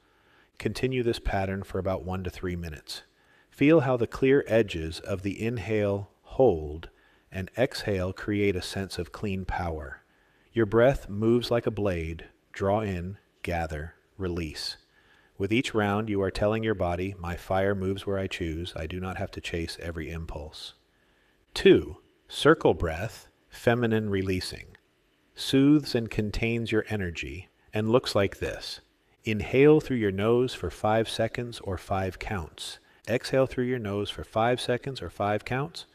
C: Continue this pattern for about 1 to 3 minutes. Feel how the clear edges of the inhale, hold, and exhale create a sense of clean power. Your breath moves like a blade. Draw in, gather, release. With each round, you are telling your body, my fire moves where I choose. I do not have to chase every impulse. 2. Circle breath, feminine releasing. Soothes and contains your energy and looks like this. Inhale through your nose for 5 seconds or 5 counts. Exhale through your nose for 5 seconds or 5 counts.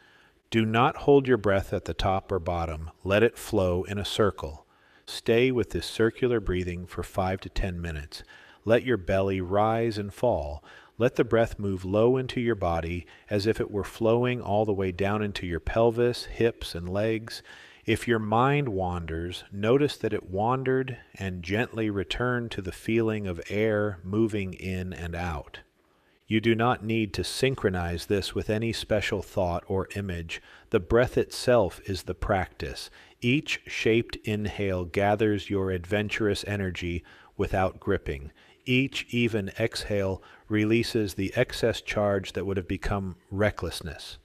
C: Do not hold your breath at the top or bottom. Let it flow in a circle. Stay with this circular breathing for 5 to 10 minutes. Let your belly rise and fall. Let the breath move low into your body as if it were flowing all the way down into your pelvis, hips, and legs. If your mind wanders, notice that it wandered and gently return to the feeling of air moving in and out. You do not need to synchronize this with any special thought or image. The breath itself is the practice. Each shaped inhale gathers your adventurous energy without gripping. Each even exhale releases the excess charge that would have become recklessness.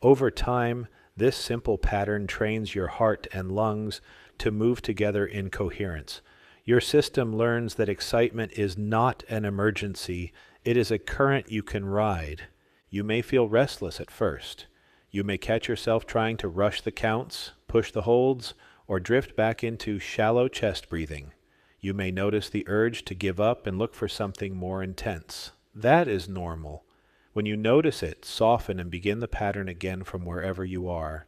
C: Over time, this simple pattern trains your heart and lungs to move together in coherence. Your system learns that excitement is not an emergency. It is a current you can ride. You may feel restless at first. You may catch yourself trying to rush the counts, push the holds, or drift back into shallow chest breathing. You may notice the urge to give up and look for something more intense. That is normal. When you notice it, soften and begin the pattern again from wherever you are.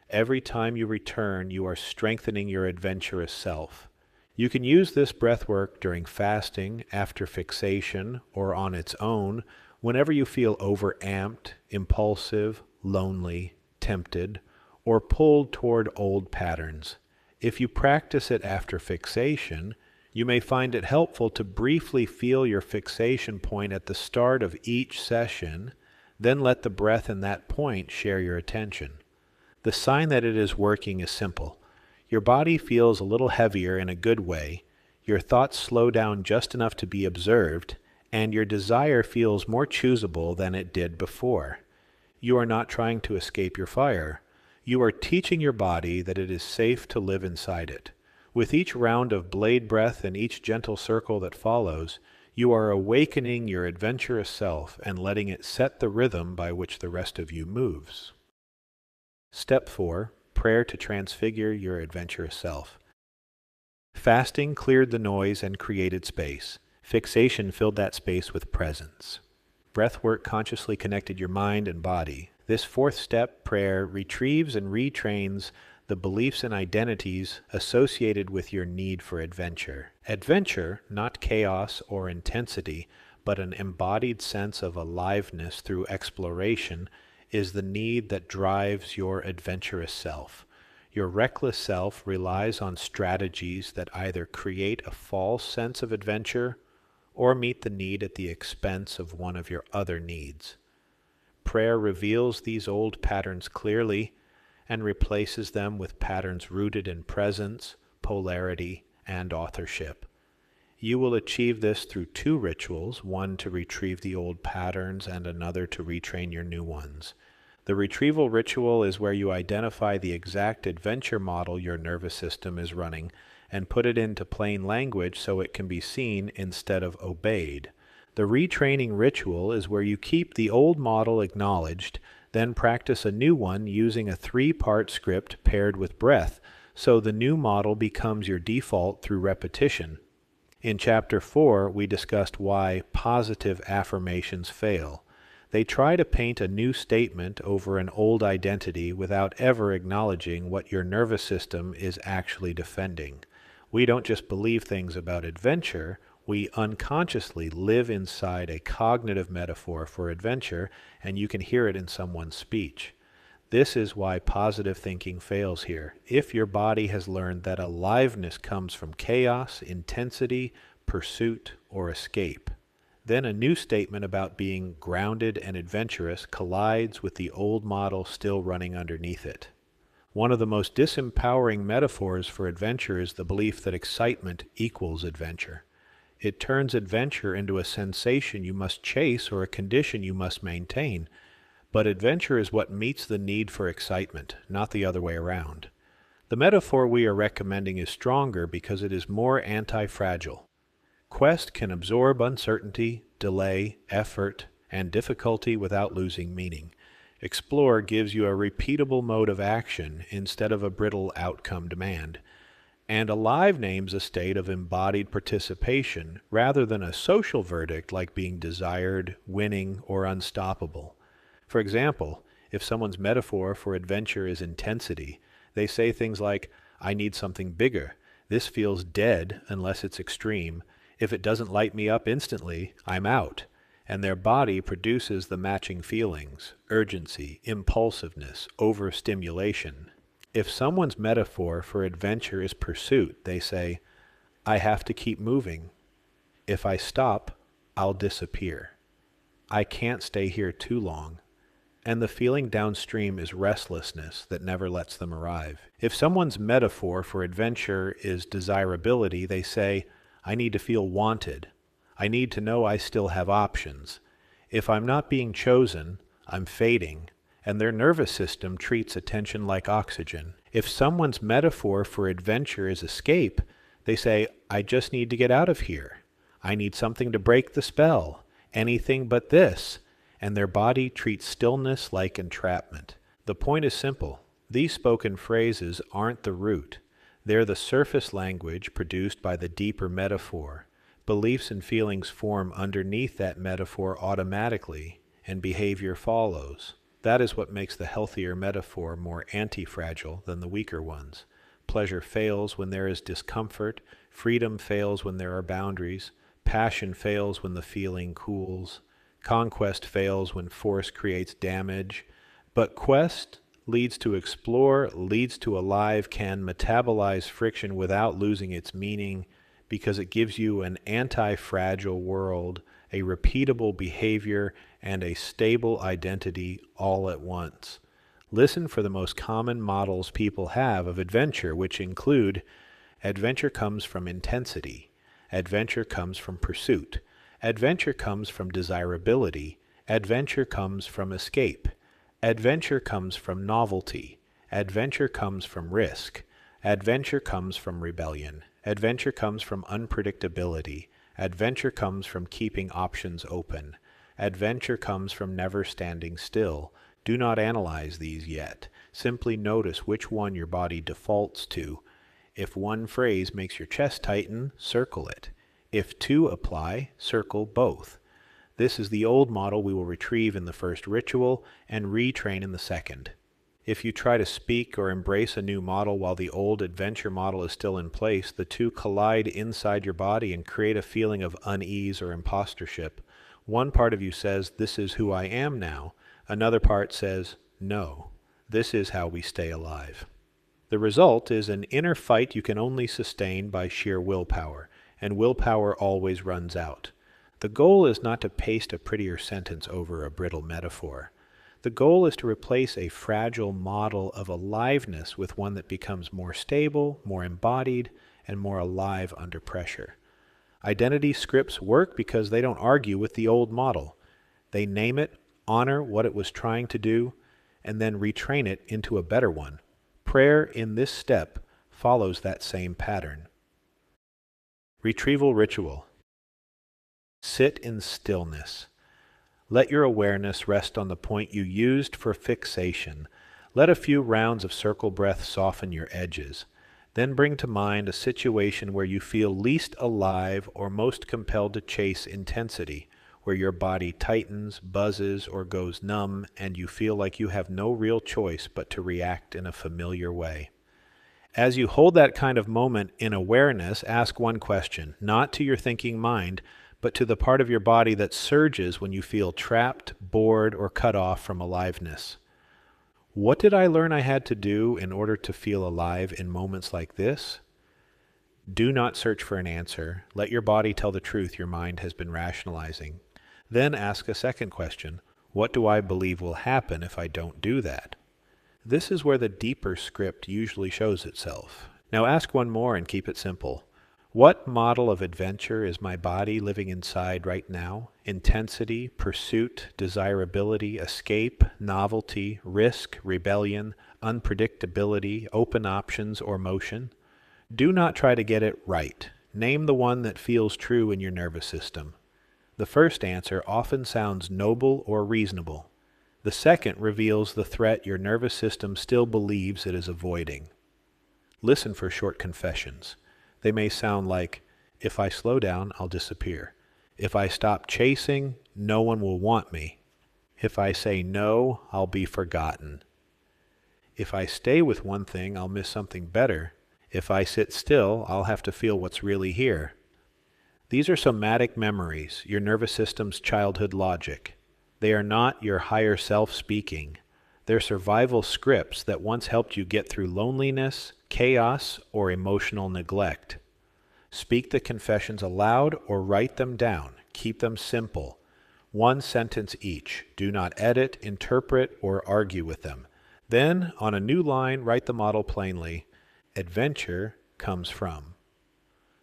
C: Every time you return, you are strengthening your adventurous self. You can use this breath work during fasting, after fixation, or on its own, whenever you feel overamped, impulsive, lonely, tempted, or pulled toward old patterns. If you practice it after fixation, You may find it helpful to briefly feel your fixation point at the start of each session, then let the breath in that point share your attention. The sign that it is working is simple. Your body feels a little heavier in a good way, your thoughts slow down just enough to be observed, and your desire feels more choosable than it did before. You are not trying to escape your fire. You are teaching your body that it is safe to live inside it. With each round of blade breath and each gentle circle that follows, you are awakening your adventurous self and letting it set the rhythm by which the rest of you moves. Step 4. Prayer to transfigure your adventurous self. Fasting cleared the noise and created space. Fixation filled that space with presence. Breathwork consciously connected your mind and body. This fourth step, prayer, retrieves and retrains the beliefs and identities associated with your need for adventure. Adventure, not chaos or intensity, but an embodied sense of aliveness through exploration, is the need that drives your adventurous self. Your reckless self relies on strategies that either create a false sense of adventure or meet the need at the expense of one of your other needs. Prayer reveals these old patterns clearly and replaces them with patterns rooted in presence, polarity, and authorship. You will achieve this through 2 rituals, one to retrieve the old patterns and another to retrain your new ones. The retrieval ritual is where you identify the exact adventure model your nervous system is running and put it into plain language so it can be seen instead of obeyed. The retraining ritual is where you keep the old model acknowledged, then practice a new one using a 3-part script paired with breath, so the new model becomes your default through repetition. In Chapter 4, we discussed why positive affirmations fail. They try to paint a new statement over an old identity without ever acknowledging what your nervous system is actually defending. We don't just believe things about adventure, we unconsciously live inside a cognitive metaphor for adventure, and you can hear it in someone's speech. This is why positive thinking fails here. If your body has learned that aliveness comes from chaos, intensity, pursuit, or escape, then a new statement about being grounded and adventurous collides with the old model still running underneath it. One of the most disempowering metaphors for adventure is the belief that excitement equals adventure. It turns adventure into a sensation you must chase or a condition you must maintain. But adventure is what meets the need for excitement, not the other way around. The metaphor we are recommending is stronger because it is more anti-fragile. Quest can absorb uncertainty, delay, effort, and difficulty without losing meaning. Explore gives you a repeatable mode of action instead of a brittle outcome demand. And Alive names a state of embodied participation rather than a social verdict like being desired, winning, or unstoppable. For example, if someone's metaphor for adventure is intensity, they say things like, "I need something bigger. This feels dead unless it's extreme. If it doesn't light me up instantly, I'm out." And their body produces the matching feelings, urgency, impulsiveness, overstimulation. If someone's metaphor for adventure is pursuit, they say, "I have to keep moving. If I stop, I'll disappear. I can't stay here too long." And the feeling downstream is restlessness that never lets them arrive. If someone's metaphor for adventure is desirability, they say, "I need to feel wanted. I need to know I still have options. If I'm not being chosen, I'm fading." And their nervous system treats attention like oxygen. If someone's metaphor for adventure is escape, they say, "I just need to get out of here. I need something to break the spell. Anything but this." And their body treats stillness like entrapment. The point is simple. These spoken phrases aren't the root. They're the surface language produced by the deeper metaphor. Beliefs and feelings form underneath that metaphor automatically, and behavior follows. That is what makes the healthier metaphor more anti-fragile than the weaker ones. Pleasure fails when there is discomfort, freedom fails when there are boundaries, passion fails when the feeling cools, conquest fails when force creates damage, but quest leads to explore, leads to alive, can metabolize friction without losing its meaning, because it gives you an anti-fragile world, a repeatable behavior, and a stable identity all at once. Listen for the most common models people have of adventure, which include: adventure comes from intensity. Adventure comes from pursuit. Adventure comes from desirability. Adventure comes from escape. Adventure comes from novelty. Adventure comes from risk. Adventure comes from rebellion. Adventure comes from unpredictability. Adventure comes from keeping options open. Adventure comes from never standing still. Do not analyze these yet. Simply notice which one your body defaults to. If one phrase makes your chest tighten, circle it. If two apply, circle both. This is the old model we will retrieve in the first ritual and retrain in the second. If you try to speak or embrace a new model while the old adventure model is still in place, the two collide inside your body and create a feeling of unease or impostorship. One part of you says, "This is who I am now." Another part says, "No, this is how we stay alive." The result is an inner fight you can only sustain by sheer willpower, and willpower always runs out. The goal is not to paste a prettier sentence over a brittle metaphor. The goal is to replace a fragile model of aliveness with one that becomes more stable, more embodied, and more alive under pressure. Identity scripts work because they don't argue with the old model. They name it, honor what it was trying to do, and then retrain it into a better one. Prayer in this step follows that same pattern. Retrieval ritual. Sit in stillness. Let your awareness rest on the point you used for fixation. Let a few rounds of circle breath soften your edges. Then bring to mind a situation where you feel least alive or most compelled to chase intensity, where your body tightens, buzzes, or goes numb, and you feel like you have no real choice but to react in a familiar way. As you hold that kind of moment in awareness, ask one question, not to your thinking mind, but to the part of your body that surges when you feel trapped, bored, or cut off from aliveness. What did I learn I had to do in order to feel alive in moments like this? Do not search for an answer. Let your body tell the truth your mind has been rationalizing. Then ask a second question. What do I believe will happen if I don't do that? This is where the deeper script usually shows itself. Now ask one more and keep it simple. What model of adventure is my body living inside right now? Intensity, pursuit, desirability, escape, novelty, risk, rebellion, unpredictability, open options, or motion? Do not try to get it right. Name the one that feels true in your nervous system. The first answer often sounds noble or reasonable. The second reveals the threat your nervous system still believes it is avoiding. Listen for short confessions. They may sound like, if I slow down, I'll disappear. If I stop chasing, no one will want me. If I say no, I'll be forgotten. If I stay with one thing, I'll miss something better. If I sit still, I'll have to feel what's really here. These are somatic memories, your nervous system's childhood logic. They are not your higher self speaking. They're survival scripts that once helped you get through loneliness, chaos, or emotional neglect. Speak the confessions aloud or write them down. Keep them simple. One sentence each. Do not edit, interpret, or argue with them. Then, on a new line, write the model plainly. Adventure comes from.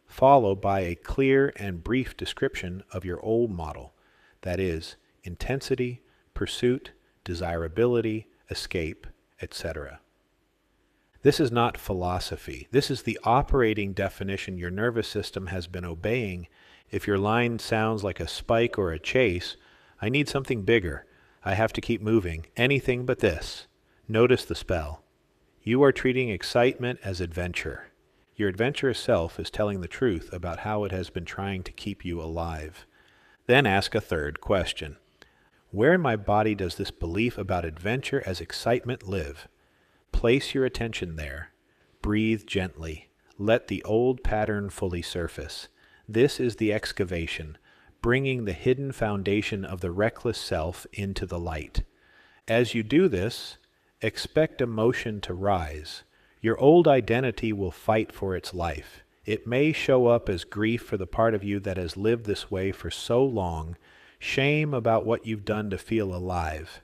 C: Followed by a clear and brief description of your old model. That is, intensity, pursuit, desirability, escape, etc. This is not philosophy. This is the operating definition your nervous system has been obeying. If your line sounds like a spike or a chase, I need something bigger. I have to keep moving. Anything but this. Notice the spell. You are treating excitement as adventure. Your adventurous self is telling the truth about how it has been trying to keep you alive. Then ask a third question. Where in my body does this belief about adventure as excitement live? Place your attention there. Breathe gently. Let the old pattern fully surface. This is the excavation, bringing the hidden foundation of the reckless self into the light. As you do this, expect emotion to rise. Your old identity will fight for its life. It may show up as grief for the part of you that has lived this way for so long, shame about what you've done to feel alive,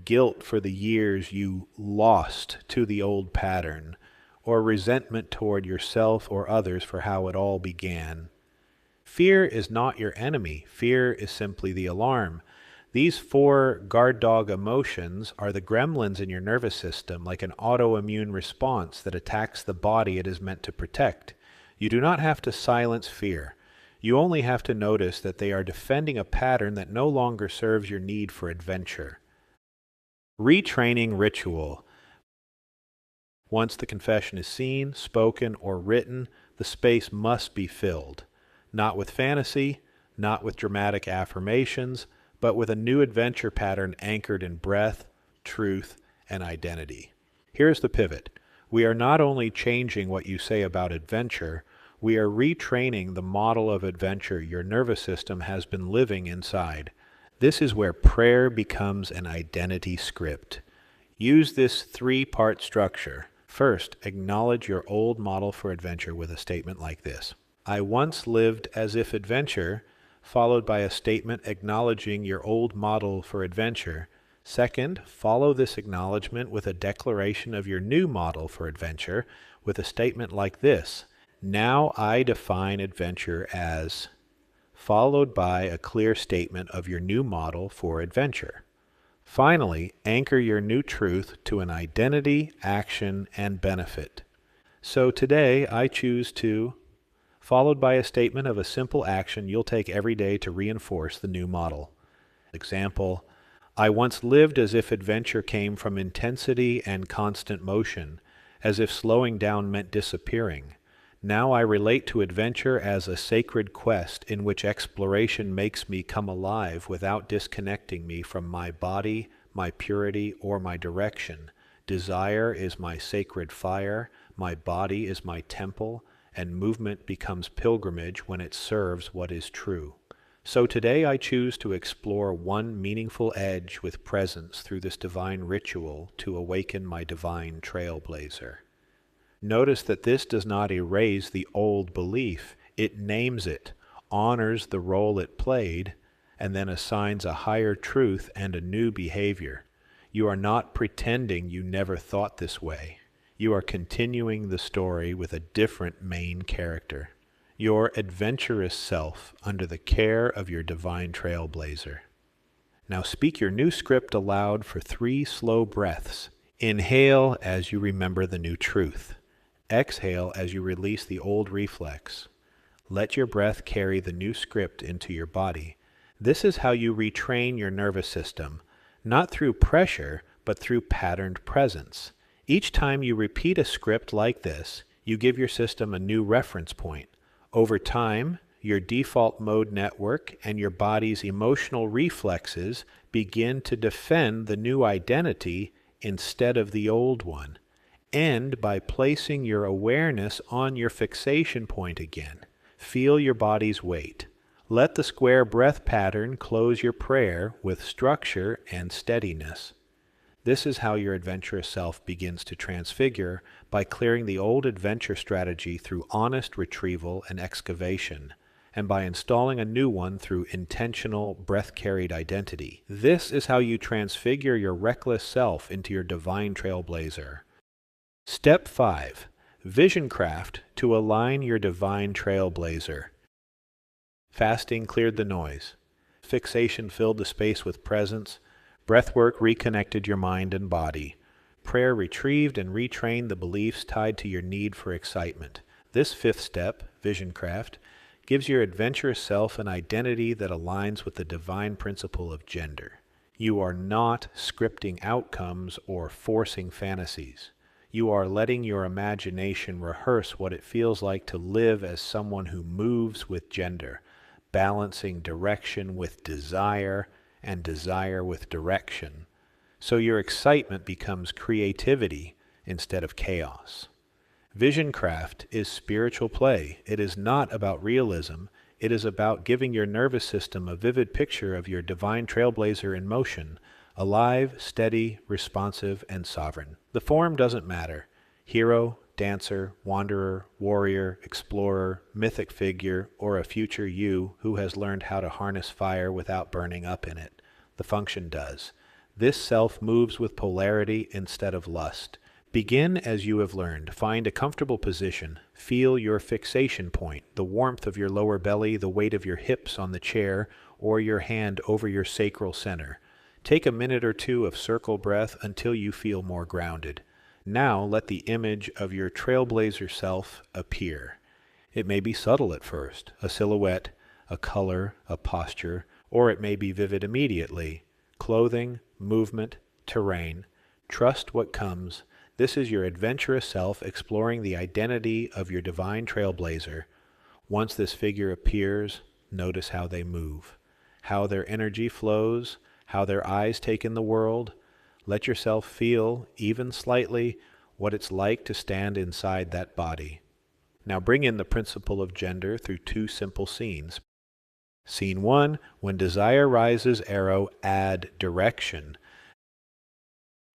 C: guilt for the years you lost to the old pattern, or resentment toward yourself or others for how it all began. Fear is not your enemy. Fear is simply the alarm. These 4 guard dog emotions are the gremlins in your nervous system, like an autoimmune response that attacks the body it is meant to protect. You do not have to silence fear. You only have to notice that they are defending a pattern that no longer serves your need for adventure. Retraining ritual. Once the confession is seen, spoken, or written, the space must be filled. Not with fantasy, not with dramatic affirmations, but with a new adventure pattern anchored in breath, truth, and identity. Here's the pivot. We are not only changing what you say about adventure, we are retraining the model of adventure your nervous system has been living inside. This is where prayer becomes an identity script. Use this 3-part structure. First, acknowledge your old model for adventure with a statement like this: I once lived as if adventure, followed by a statement acknowledging your old model for adventure. Second, follow this acknowledgement with a declaration of your new model for adventure with a statement like this: Now I define adventure as, followed by a clear statement of your new model for adventure. Finally, anchor your new truth to an identity, action, and benefit. So today I choose to, followed by a statement of a simple action you'll take every day to reinforce the new model. Example, I once lived as if adventure came from intensity and constant motion, as if slowing down meant disappearing. Now I relate to adventure as a sacred quest in which exploration makes me come alive without disconnecting me from my body, my purity, or my direction. Desire is my sacred fire, my body is my temple, and movement becomes pilgrimage when it serves what is true. So today I choose to explore one meaningful edge with presence through this divine ritual to awaken my divine trailblazer. Notice that this does not erase the old belief. It names it, honors the role it played, and then assigns a higher truth and a new behavior. You are not pretending you never thought this way. You are continuing the story with a different main character, your adventurous self under the care of your divine trailblazer. Now speak your new script aloud for 3 slow breaths. Inhale as you remember the new truth. Exhale as you release the old reflex. Let your breath carry the new script into your body. This is how you retrain your nervous system, not through pressure, but through patterned presence. Each time you repeat a script like this, you give your system a new reference point. Over time, your default mode network and your body's emotional reflexes begin to defend the new identity instead of the old one. End by placing your awareness on your fixation point again. Feel your body's weight. Let the square breath pattern close your prayer with structure and steadiness. This is how your adventurous self begins to transfigure, by clearing the old adventure strategy through honest retrieval and excavation, and by installing a new one through intentional, breath-carried identity. This is how you transfigure your reckless self into your divine trailblazer. Step 5. Vision craft to align your divine trailblazer. Fasting cleared the noise. Fixation filled the space with presence. Breathwork reconnected your mind and body. Prayer retrieved and retrained the beliefs tied to your need for excitement. This 5th step, vision craft, gives your adventurous self an identity that aligns with the divine principle of gender. You are not scripting outcomes or forcing fantasies. You are letting your imagination rehearse what it feels like to live as someone who moves with gender, balancing direction with desire and desire with direction. So your excitement becomes creativity instead of chaos. Vision craft is spiritual play. It is not about realism. It is about giving your nervous system a vivid picture of your divine trailblazer in motion, alive, steady, responsive, and sovereign. The form doesn't matter. Hero, dancer, wanderer, warrior, explorer, mythic figure, or a future you who has learned how to harness fire without burning up in it. The function does. This self moves with polarity instead of lust. Begin as you have learned. Find a comfortable position. Feel your fixation point, the warmth of your lower belly, the weight of your hips on the chair, or your hand over your sacral center. Take a minute or two of circle breath until you feel more grounded. Now let the image of your trailblazer self appear. It may be subtle at first, a silhouette, a color, a posture, or it may be vivid immediately. Clothing, movement, terrain. Trust what comes. This is your adventurous self exploring the identity of your divine trailblazer. Once this figure appears, notice how they move, how their energy flows, how their eyes take in the world. Let yourself feel, even slightly, what it's like to stand inside that body. Now bring in the principle of gender through two simple scenes. Scene 1, when desire rises, arrow, add direction.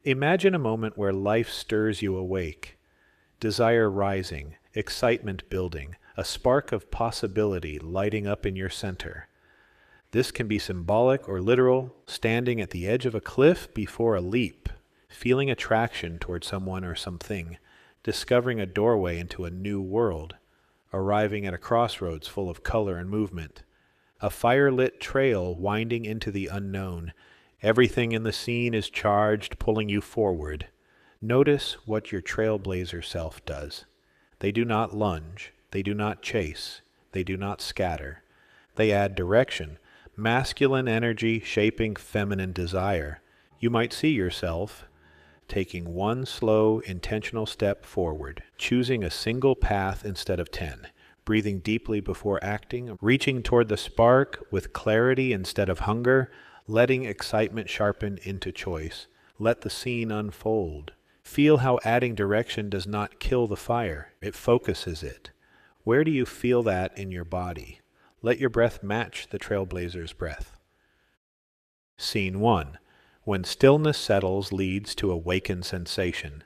C: Imagine a moment where life stirs you awake. Desire rising, excitement building, a spark of possibility lighting up in your center. This can be symbolic or literal, standing at the edge of a cliff before a leap, feeling attraction toward someone or something, discovering a doorway into a new world, arriving at a crossroads full of color and movement, a fire-lit trail winding into the unknown. Everything in the scene is charged, pulling you forward. Notice what your trailblazer self does. They do not lunge, they do not chase, they do not scatter. They add direction, masculine energy shaping feminine desire. You might see yourself taking one slow, intentional step forward, choosing a single path instead of 10, breathing deeply before acting, reaching toward the spark with clarity instead of hunger, letting excitement sharpen into choice. Let the scene unfold. Feel how adding direction does not kill the fire, it focuses it. Where do you feel that in your body? Let your breath match the trailblazer's breath. Scene 1. When stillness settles leads to awaken sensation.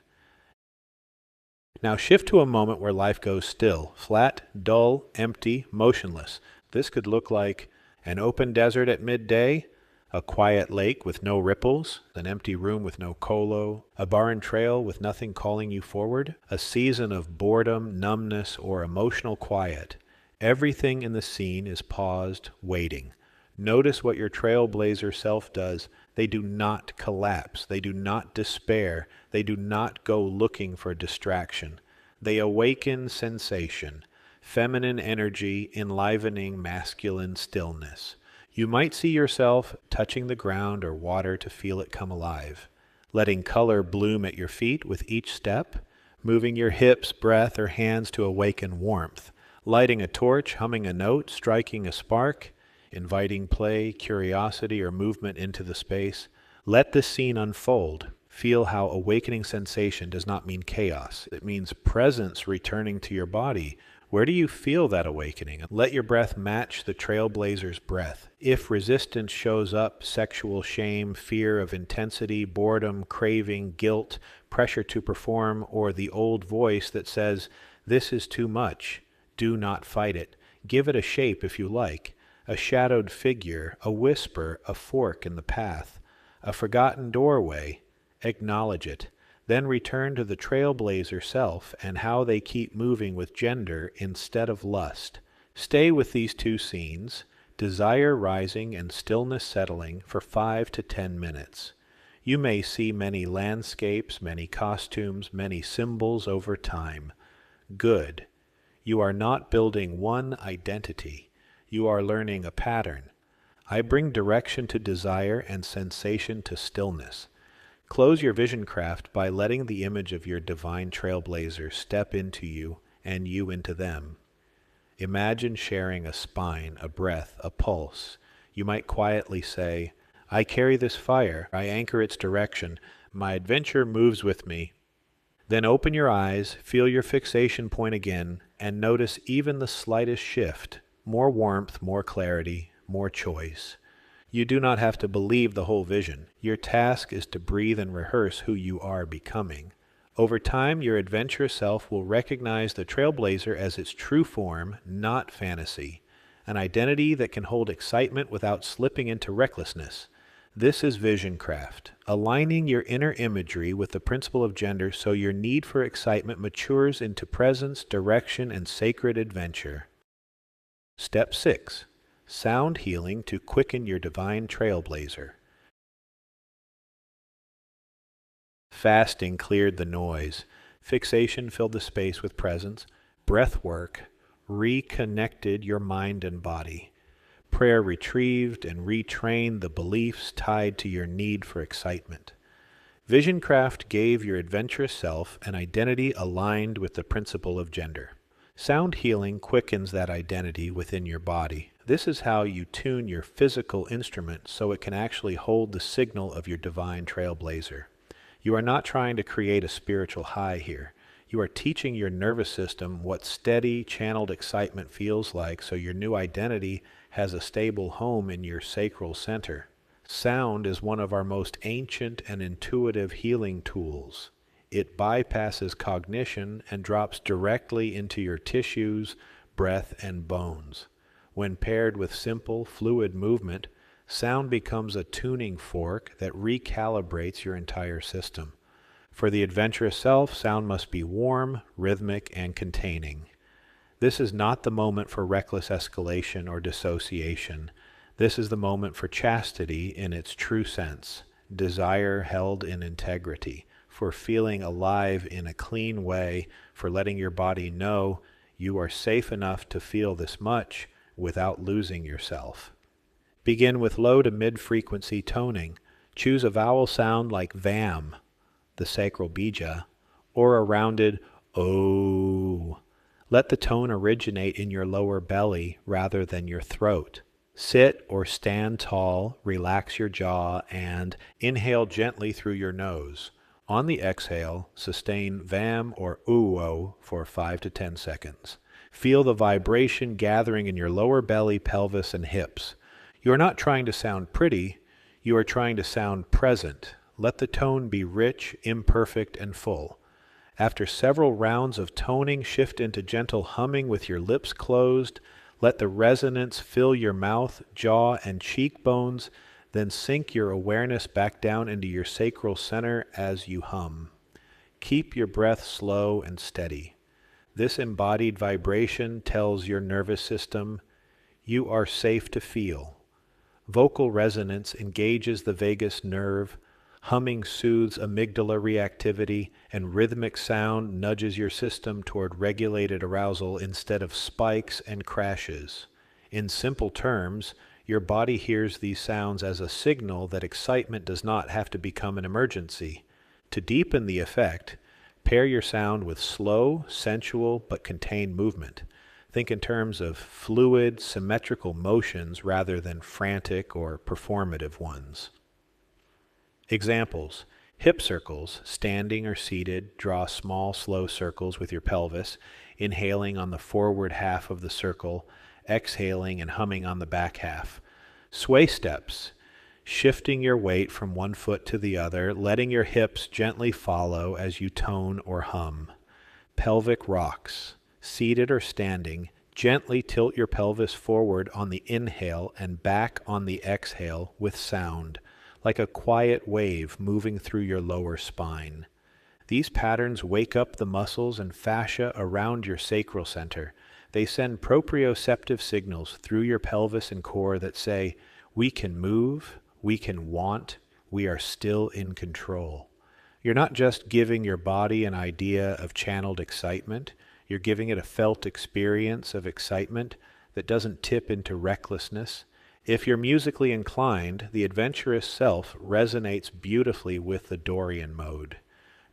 C: Now shift to a moment where life goes still, flat, dull, empty, motionless. This could look like an open desert at midday, a quiet lake with no ripples, an empty room with no colo, a barren trail with nothing calling you forward, a season of boredom, numbness, or emotional quiet. Everything in the scene is paused, waiting. Notice what your trailblazer self does. They do not collapse. They do not despair. They do not go looking for distraction. They awaken sensation, feminine energy enlivening masculine stillness. You might see yourself touching the ground or water to feel it come alive, letting color bloom at your feet with each step, moving your hips, breath, or hands to awaken warmth, lighting a torch, humming a note, striking a spark, inviting play, curiosity, or movement into the space. Let this scene unfold. Feel how awakening sensation does not mean chaos. It means presence returning to your body. Where do you feel that awakening? Let your breath match the trailblazer's breath. If resistance shows up, sexual shame, fear of intensity, boredom, craving, guilt, pressure to perform, or the old voice that says, "This is too much," do not fight it. Give it a shape if you like. A shadowed figure, a whisper, a fork in the path, a forgotten doorway. Acknowledge it. Then return to the trailblazer self and how they keep moving with gender instead of lust. Stay with these two scenes, desire rising and stillness settling, for 5 to 10 minutes. You may see many landscapes, many costumes, many symbols over time. Good. You are not building one identity. You are learning a pattern. I bring direction to desire and sensation to stillness. Close your vision craft by letting the image of your divine trailblazer step into you and you into them. Imagine sharing a spine, a breath, a pulse. You might quietly say, "I carry this fire, I anchor its direction, my adventure moves with me." Then open your eyes, feel your fixation point again, and notice even the slightest shift. More warmth, more clarity, more choice. You do not have to believe the whole vision. Your task is to breathe and rehearse who you are becoming. Over time, your adventurous self will recognize the Trailblazer as its true form, not fantasy, an identity that can hold excitement without slipping into recklessness. This is vision craft, aligning your inner imagery with the principle of gender so your need for excitement matures into presence, direction, and sacred adventure. Step 6. Sound healing to quicken your divine Trailblazer. Fasting cleared the noise. Fixation filled the space with presence. Breath work reconnected your mind and body. Prayer retrieved and retrained the beliefs tied to your need for excitement. Visioncraft gave your adventurous self an identity aligned with the principle of gender. Sound healing quickens that identity within your body. This is how you tune your physical instrument so it can actually hold the signal of your divine Trailblazer. You are not trying to create a spiritual high here. You are teaching your nervous system what steady, channeled excitement feels like so your new identity has a stable home in your sacral center. Sound is one of our most ancient and intuitive healing tools. It bypasses cognition and drops directly into your tissues, breath, and bones. When paired with simple, fluid movement, sound becomes a tuning fork that recalibrates your entire system. For the adventurous self, sound must be warm, rhythmic, and containing. This is not the moment for reckless escalation or dissociation. This is the moment for chastity in its true sense, desire held in integrity, for feeling alive in a clean way, for letting your body know you are safe enough to feel this much without losing yourself. Begin with low to mid-frequency toning. Choose a vowel sound like vam, the sacral bija, or a rounded oh. Let the tone originate in your lower belly rather than your throat. Sit or stand tall, relax your jaw, and inhale gently through your nose. On the exhale, sustain vam or oo for 5 to 10 seconds. Feel the vibration gathering in your lower belly, pelvis, and hips. You are not trying to sound pretty, you are trying to sound present. Let the tone be rich, imperfect, and full. After several rounds of toning, shift into gentle humming with your lips closed. Let the resonance fill your mouth, jaw, and cheekbones, then sink your awareness back down into your sacral center as you hum. Keep your breath slow and steady. This embodied vibration tells your nervous system, you are safe to feel. Vocal resonance engages the vagus nerve, humming soothes amygdala reactivity, and rhythmic sound nudges your system toward regulated arousal instead of spikes and crashes. In simple terms, your body hears these sounds as a signal that excitement does not have to become an emergency. To deepen the effect, pair your sound with slow, sensual, but contained movement. Think in terms of fluid, symmetrical motions rather than frantic or performative ones. Examples: hip circles, standing or seated, draw small, slow circles with your pelvis, inhaling on the forward half of the circle, exhaling and humming on the back half. Sway steps, shifting your weight from one foot to the other, letting your hips gently follow as you tone or hum. Pelvic rocks, seated or standing, gently tilt your pelvis forward on the inhale and back on the exhale with sound, like a quiet wave moving through your lower spine. These patterns wake up the muscles and fascia around your sacral center. They send proprioceptive signals through your pelvis and core that say, we can move, we can want, we are still in control. You're not just giving your body an idea of channeled excitement, you're giving it a felt experience of excitement that doesn't tip into recklessness. If you're musically inclined, the adventurous self resonates beautifully with the Dorian mode.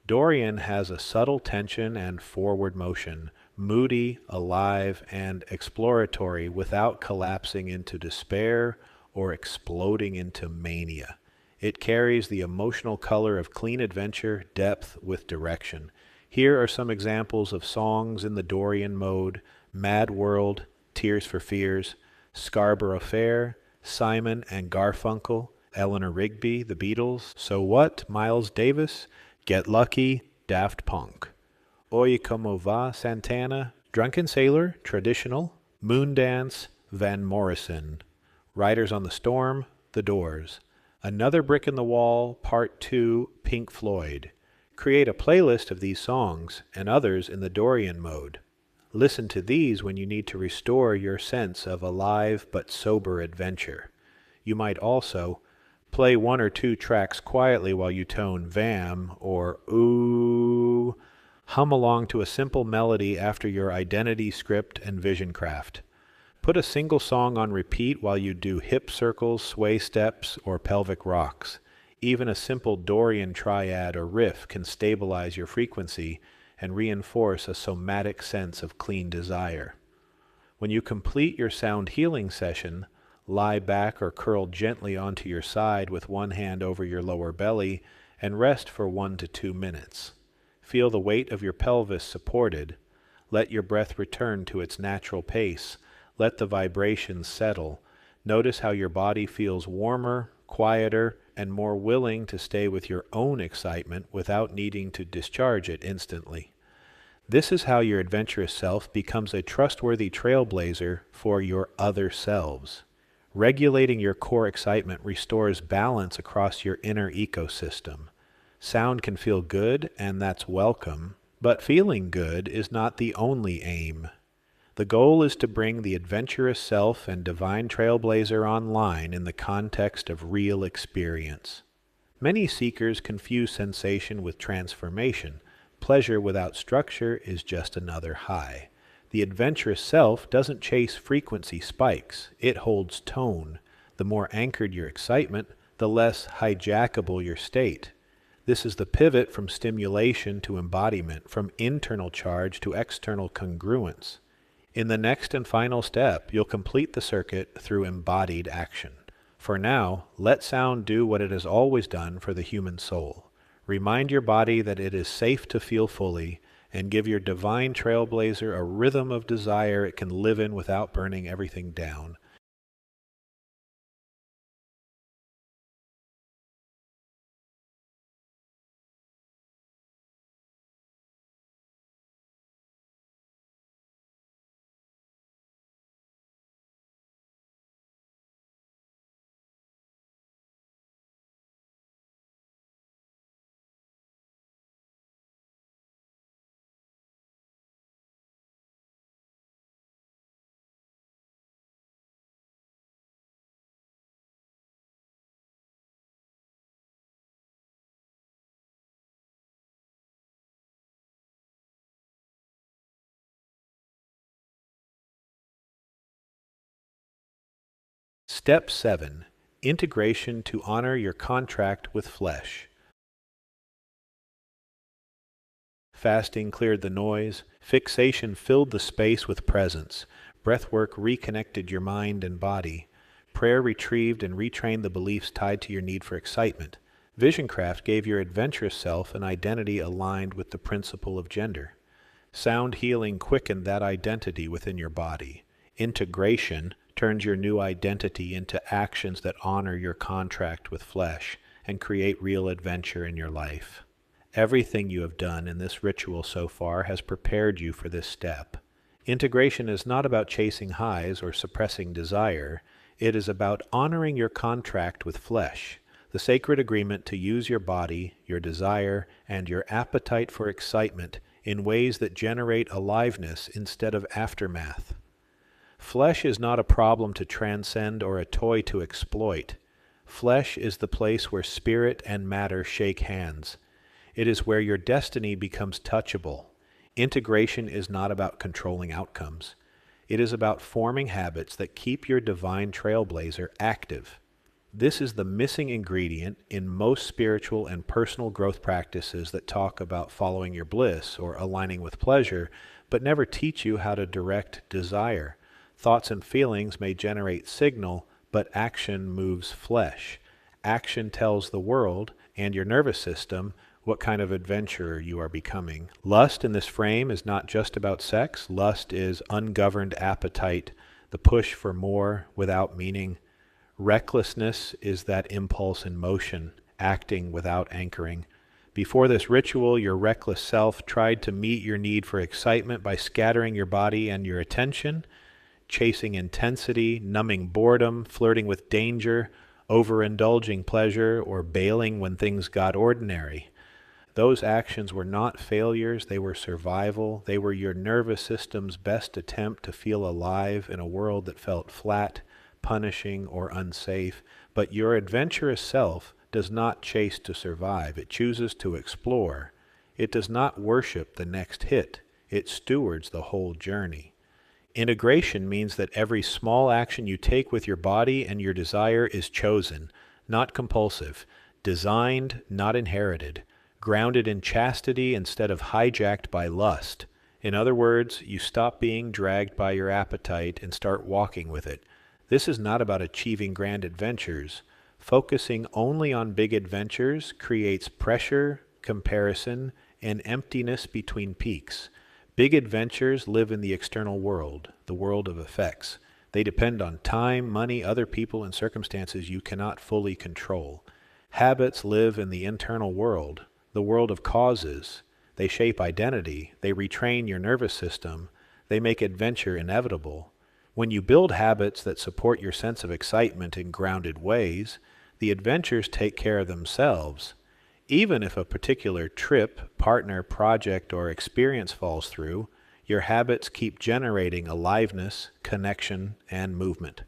C: Dorian has a subtle tension and forward motion, moody, alive, and exploratory without collapsing into despair or exploding into mania. It carries the emotional color of clean adventure, depth with direction. Here are some examples of songs in the Dorian mode: Mad World, Tears for Fears, Scarborough Fair, Simon and Garfunkel, Eleanor Rigby, The Beatles, So What, Miles Davis, Get Lucky, Daft Punk. Oi Como Va, Santana. Drunken Sailor, Traditional. Moondance, Van Morrison. Riders on the Storm, The Doors. Another Brick in the Wall, Part 2, Pink Floyd. Create a playlist of these songs and others in the Dorian mode. Listen to these when you need to restore your sense of alive but sober adventure. You might also play one or two tracks quietly while you tone VAM or OOH. Hum along to a simple melody after your identity script and vision craft. Put a single song on repeat while you do hip circles, sway steps, or pelvic rocks. Even a simple Dorian triad or riff can stabilize your frequency and reinforce a somatic sense of clean desire. When you complete your sound healing session, lie back or curl gently onto your side with one hand over your lower belly and rest for 1 to 2 minutes. Feel the weight of your pelvis supported. Let your breath return to its natural pace. Let the vibrations settle. Notice how your body feels warmer, quieter, and more willing to stay with your own excitement without needing to discharge it instantly. This is how your adventurous self becomes a trustworthy trailblazer for your other selves. Regulating your core excitement restores balance across your inner ecosystem. Sound can feel good, and that's welcome, but feeling good is not the only aim. The goal is to bring the adventurous self and divine trailblazer online in the context of real experience. Many seekers confuse sensation with transformation. Pleasure without structure is just another high. The adventurous self doesn't chase frequency spikes. It holds tone. The more anchored your excitement, the less hijackable your state. This is the pivot from stimulation to embodiment, from internal charge to external congruence. In the next and final step, you'll complete the circuit through embodied action. For now, let sound do what it has always done for the human soul. Remind your body that it is safe to feel fully, and give your divine trailblazer a rhythm of desire it can live in without burning everything down. Step 7. Integration to honor your contract with flesh. Fasting cleared the noise. Fixation filled the space with presence. Breathwork reconnected your mind and body. Prayer retrieved and retrained the beliefs tied to your need for excitement. Visioncraft gave your adventurous self an identity aligned with the principle of gender. Sound healing quickened that identity within your body. Integration turns your new identity into actions that honor your contract with flesh and create real adventure in your life. Everything you have done in this ritual so far has prepared you for this step. Integration is not about chasing highs or suppressing desire. It is about honoring your contract with flesh, the sacred agreement to use your body, your desire, and your appetite for excitement in ways that generate aliveness instead of aftermath. Flesh is not a problem to transcend or a toy to exploit. Flesh is the place where spirit and matter shake hands. It is where your destiny becomes touchable. Integration is not about controlling outcomes. It is about forming habits that keep your divine trailblazer active. This is the missing ingredient in most spiritual and personal growth practices that talk about following your bliss or aligning with pleasure, but never teach you how to direct desire. Thoughts and feelings may generate signal, but action moves flesh. Action tells the world and your nervous system what kind of adventurer you are becoming. Lust in this frame is not just about sex. Lust is ungoverned appetite, the push for more without meaning. Recklessness is that impulse in motion, acting without anchoring. Before this ritual, your reckless self tried to meet your need for excitement by scattering your body and your attention, chasing intensity, numbing boredom, flirting with danger, overindulging pleasure, or bailing when things got ordinary. Those actions were not failures, they were survival. They were your nervous system's best attempt to feel alive in a world that felt flat, punishing, or unsafe. But your adventurous self does not chase to survive. It chooses to explore. It does not worship the next hit. It stewards the whole journey. Integration means that every small action you take with your body and your desire is chosen, not compulsive, designed, not inherited, grounded in chastity instead of hijacked by lust. In other words, you stop being dragged by your appetite and start walking with it. This is not about achieving grand adventures. Focusing only on big adventures creates pressure, comparison, and emptiness between peaks. Big adventures live in the external world, the world of effects. They depend on time, money, other people, and circumstances you cannot fully control. Habits live in the internal world, the world of causes. They shape identity. They retrain your nervous system. They make adventure inevitable. When you build habits that support your sense of excitement in grounded ways, the adventures take care of themselves. Even if a particular trip, partner, project, or experience falls through, your habits keep generating aliveness, connection, and movement.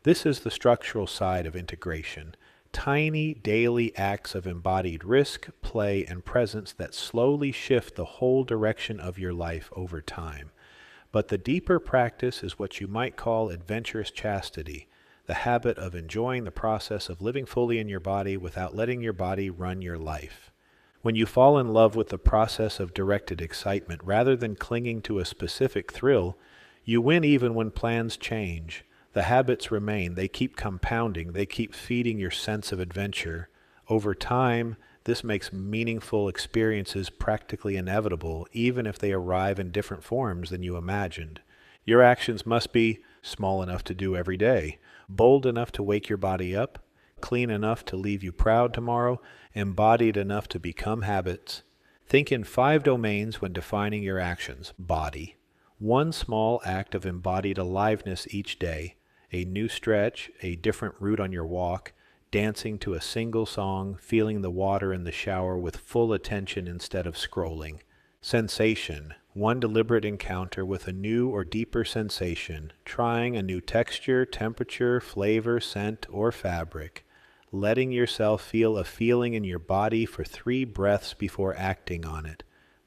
C: This is the structural side of integration. Tiny daily acts of embodied risk, play, and presence that slowly shift the whole direction of your life over time. But the deeper practice is what you might call adventurous chastity, the habit of enjoying the process of living fully in your body without letting your body run your life. When you fall in love with the process of directed excitement rather than clinging to a specific thrill, you win even when plans change. The habits remain. They keep compounding. They keep feeding your sense of adventure. Over time, this makes meaningful experiences practically inevitable, even if they arrive in different forms than you imagined. Your actions must be small enough to do every day, bold enough to wake your body up, clean enough to leave you proud tomorrow, embodied enough to become habits. Think in 5 domains when defining your actions. Body. One small act of embodied aliveness each day. A new stretch, a different route on your walk, dancing to a single song, feeling the water in the shower with full attention instead of scrolling. Sensation. One deliberate encounter with a new or deeper sensation, trying a new texture, temperature, flavor, scent, or fabric. Letting yourself feel a feeling in your body for 3 breaths before acting on it.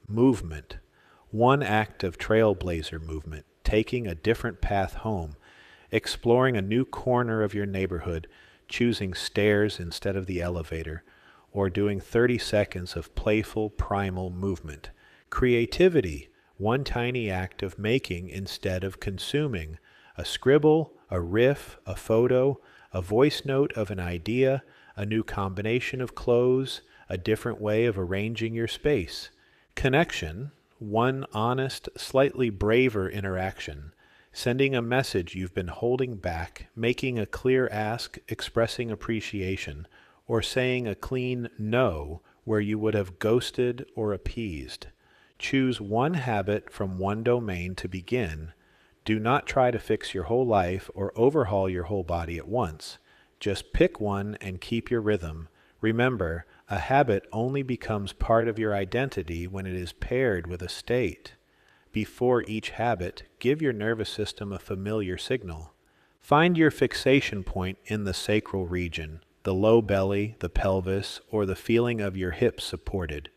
C: Movement. One act of Trailblazer movement, taking a different path home, exploring a new corner of your neighborhood, choosing stairs instead of the elevator, or doing 30 seconds of playful, primal movement. Creativity. One tiny act of making instead of consuming. A scribble, a riff, a photo, a voice note of an idea, a new combination of clothes, a different way of arranging your space. Connection. One honest, slightly braver interaction. Sending a message you've been holding back, making a clear ask, expressing appreciation, or saying a clean no where you would have ghosted or appeased. Choose one habit from one domain to begin. Do not try to fix your whole life or overhaul your whole body at once. Just pick one and keep your rhythm. Remember, a habit only becomes part of your identity when it is paired with a state. Before each habit, give your nervous system a familiar signal. Find your fixation point in the sacral region, the low belly, the pelvis, or the feeling of your hips supported.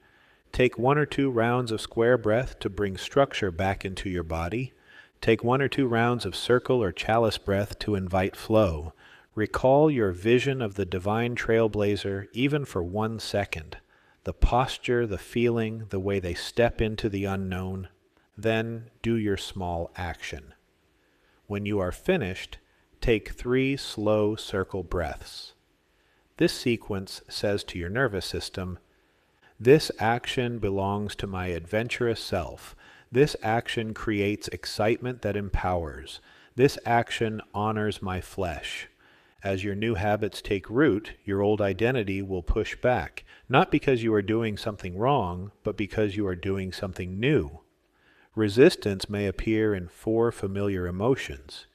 C: Take 1 or 2 rounds of square breath to bring structure back into your body. Take 1 or 2 rounds of circle or chalice breath to invite flow. Recall your vision of the divine trailblazer even for 1 second. The posture, the feeling, the way they step into the unknown. Then do your small action. When you are finished, take 3 slow circle breaths. This sequence says to your nervous system, "This action belongs to my adventurous self. This action creates excitement that empowers. This action honors my flesh." As your new habits take root, your old identity will push back, not because you are doing something wrong, but because you are doing something new. Resistance may appear in 4 familiar emotions.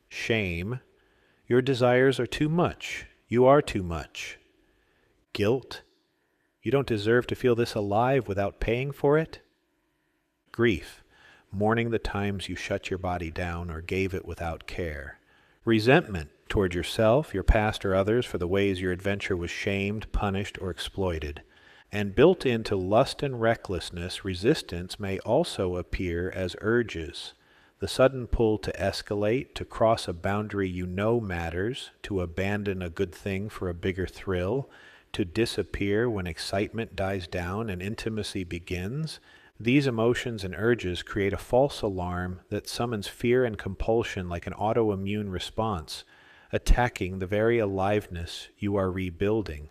C: Shame. Your desires are too much. You are too much. Guilt. You don't deserve to feel this alive without paying for it. Grief. Mourning the times you shut your body down or gave it without care. Resentment toward yourself, your past, or others for the ways your adventure was shamed, punished, or exploited. And built into lust and recklessness, resistance may also appear as urges. The sudden pull to escalate, to cross a boundary you know matters, to abandon a good thing for a bigger thrill, to disappear when excitement dies down and intimacy begins. These emotions and urges create a false alarm that summons fear and compulsion like an autoimmune response, attacking the very aliveness you are rebuilding.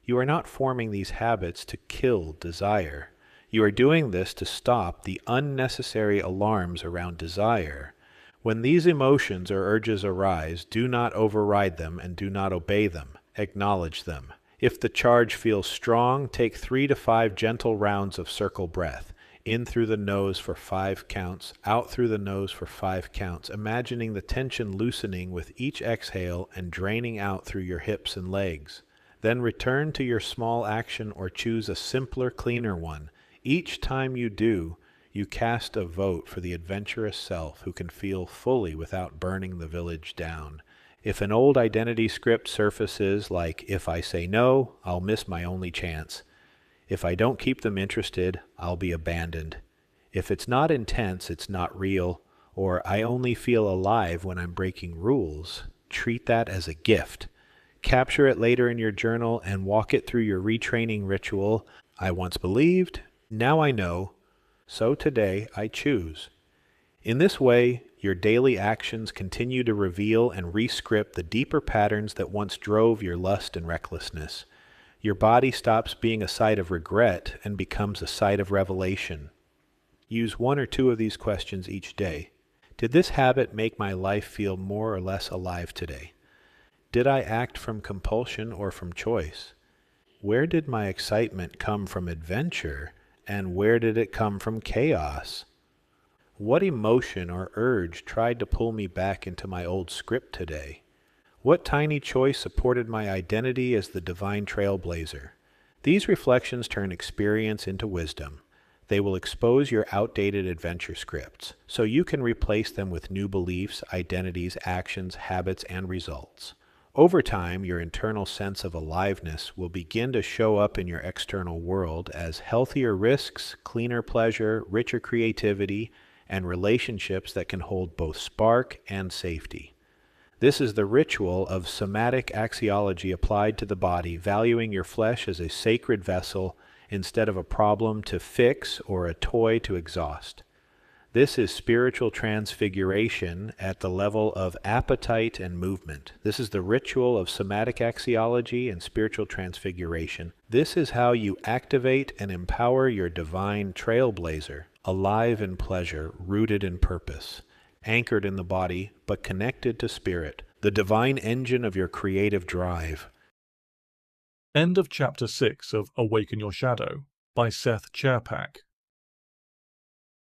C: You are not forming these habits to kill desire. You are doing this to stop the unnecessary alarms around desire. When these emotions or urges arise, do not override them and do not obey them. Acknowledge them. If the charge feels strong, take 3 to 5 gentle rounds of circle breath. In through the nose for 5 counts, out through the nose for 5 counts, imagining the tension loosening with each exhale and draining out through your hips and legs. Then return to your small action or choose a simpler, cleaner one. Each time you do, you cast a vote for the adventurous self who can feel fully without burning the village down. If an old identity script surfaces like, if I say no, I'll miss my only chance. If I don't keep them interested, I'll be abandoned. If it's not intense, it's not real, or I only feel alive when I'm breaking rules, treat that as a gift. Capture it later in your journal and walk it through your retraining ritual. I once believed, now I know, so today I choose. In this way, your daily actions continue to reveal and rescript the deeper patterns that once drove your lust and recklessness. Your body stops being a site of regret and becomes a site of revelation. Use 1 or 2 of these questions each day. Did this habit make my life feel more or less alive today? Did I act from compulsion or from choice? Where did my excitement come from adventure, and where did it come from chaos? What emotion or urge tried to pull me back into my old script today? What tiny choice supported my identity as the divine trailblazer? These reflections turn experience into wisdom. They will expose your outdated adventure scripts, so you can replace them with new beliefs, identities, actions, habits, and results. Over time, your internal sense of aliveness will begin to show up in your external world as healthier risks, cleaner pleasure, richer creativity, and relationships that can hold both spark and safety. This is the ritual of somatic axiology applied to the body, valuing your flesh as a sacred vessel instead of a problem to fix or a toy to exhaust. This is spiritual transfiguration at the level of appetite and movement. This is the ritual of somatic axiology and spiritual transfiguration. This is how you activate and empower your divine trailblazer, alive in pleasure, rooted in purpose, anchored in the body, but connected to spirit, the divine engine of your creative drive.
B: End of Chapter 6 of Awaken Your Shadow by Seth Chairpack.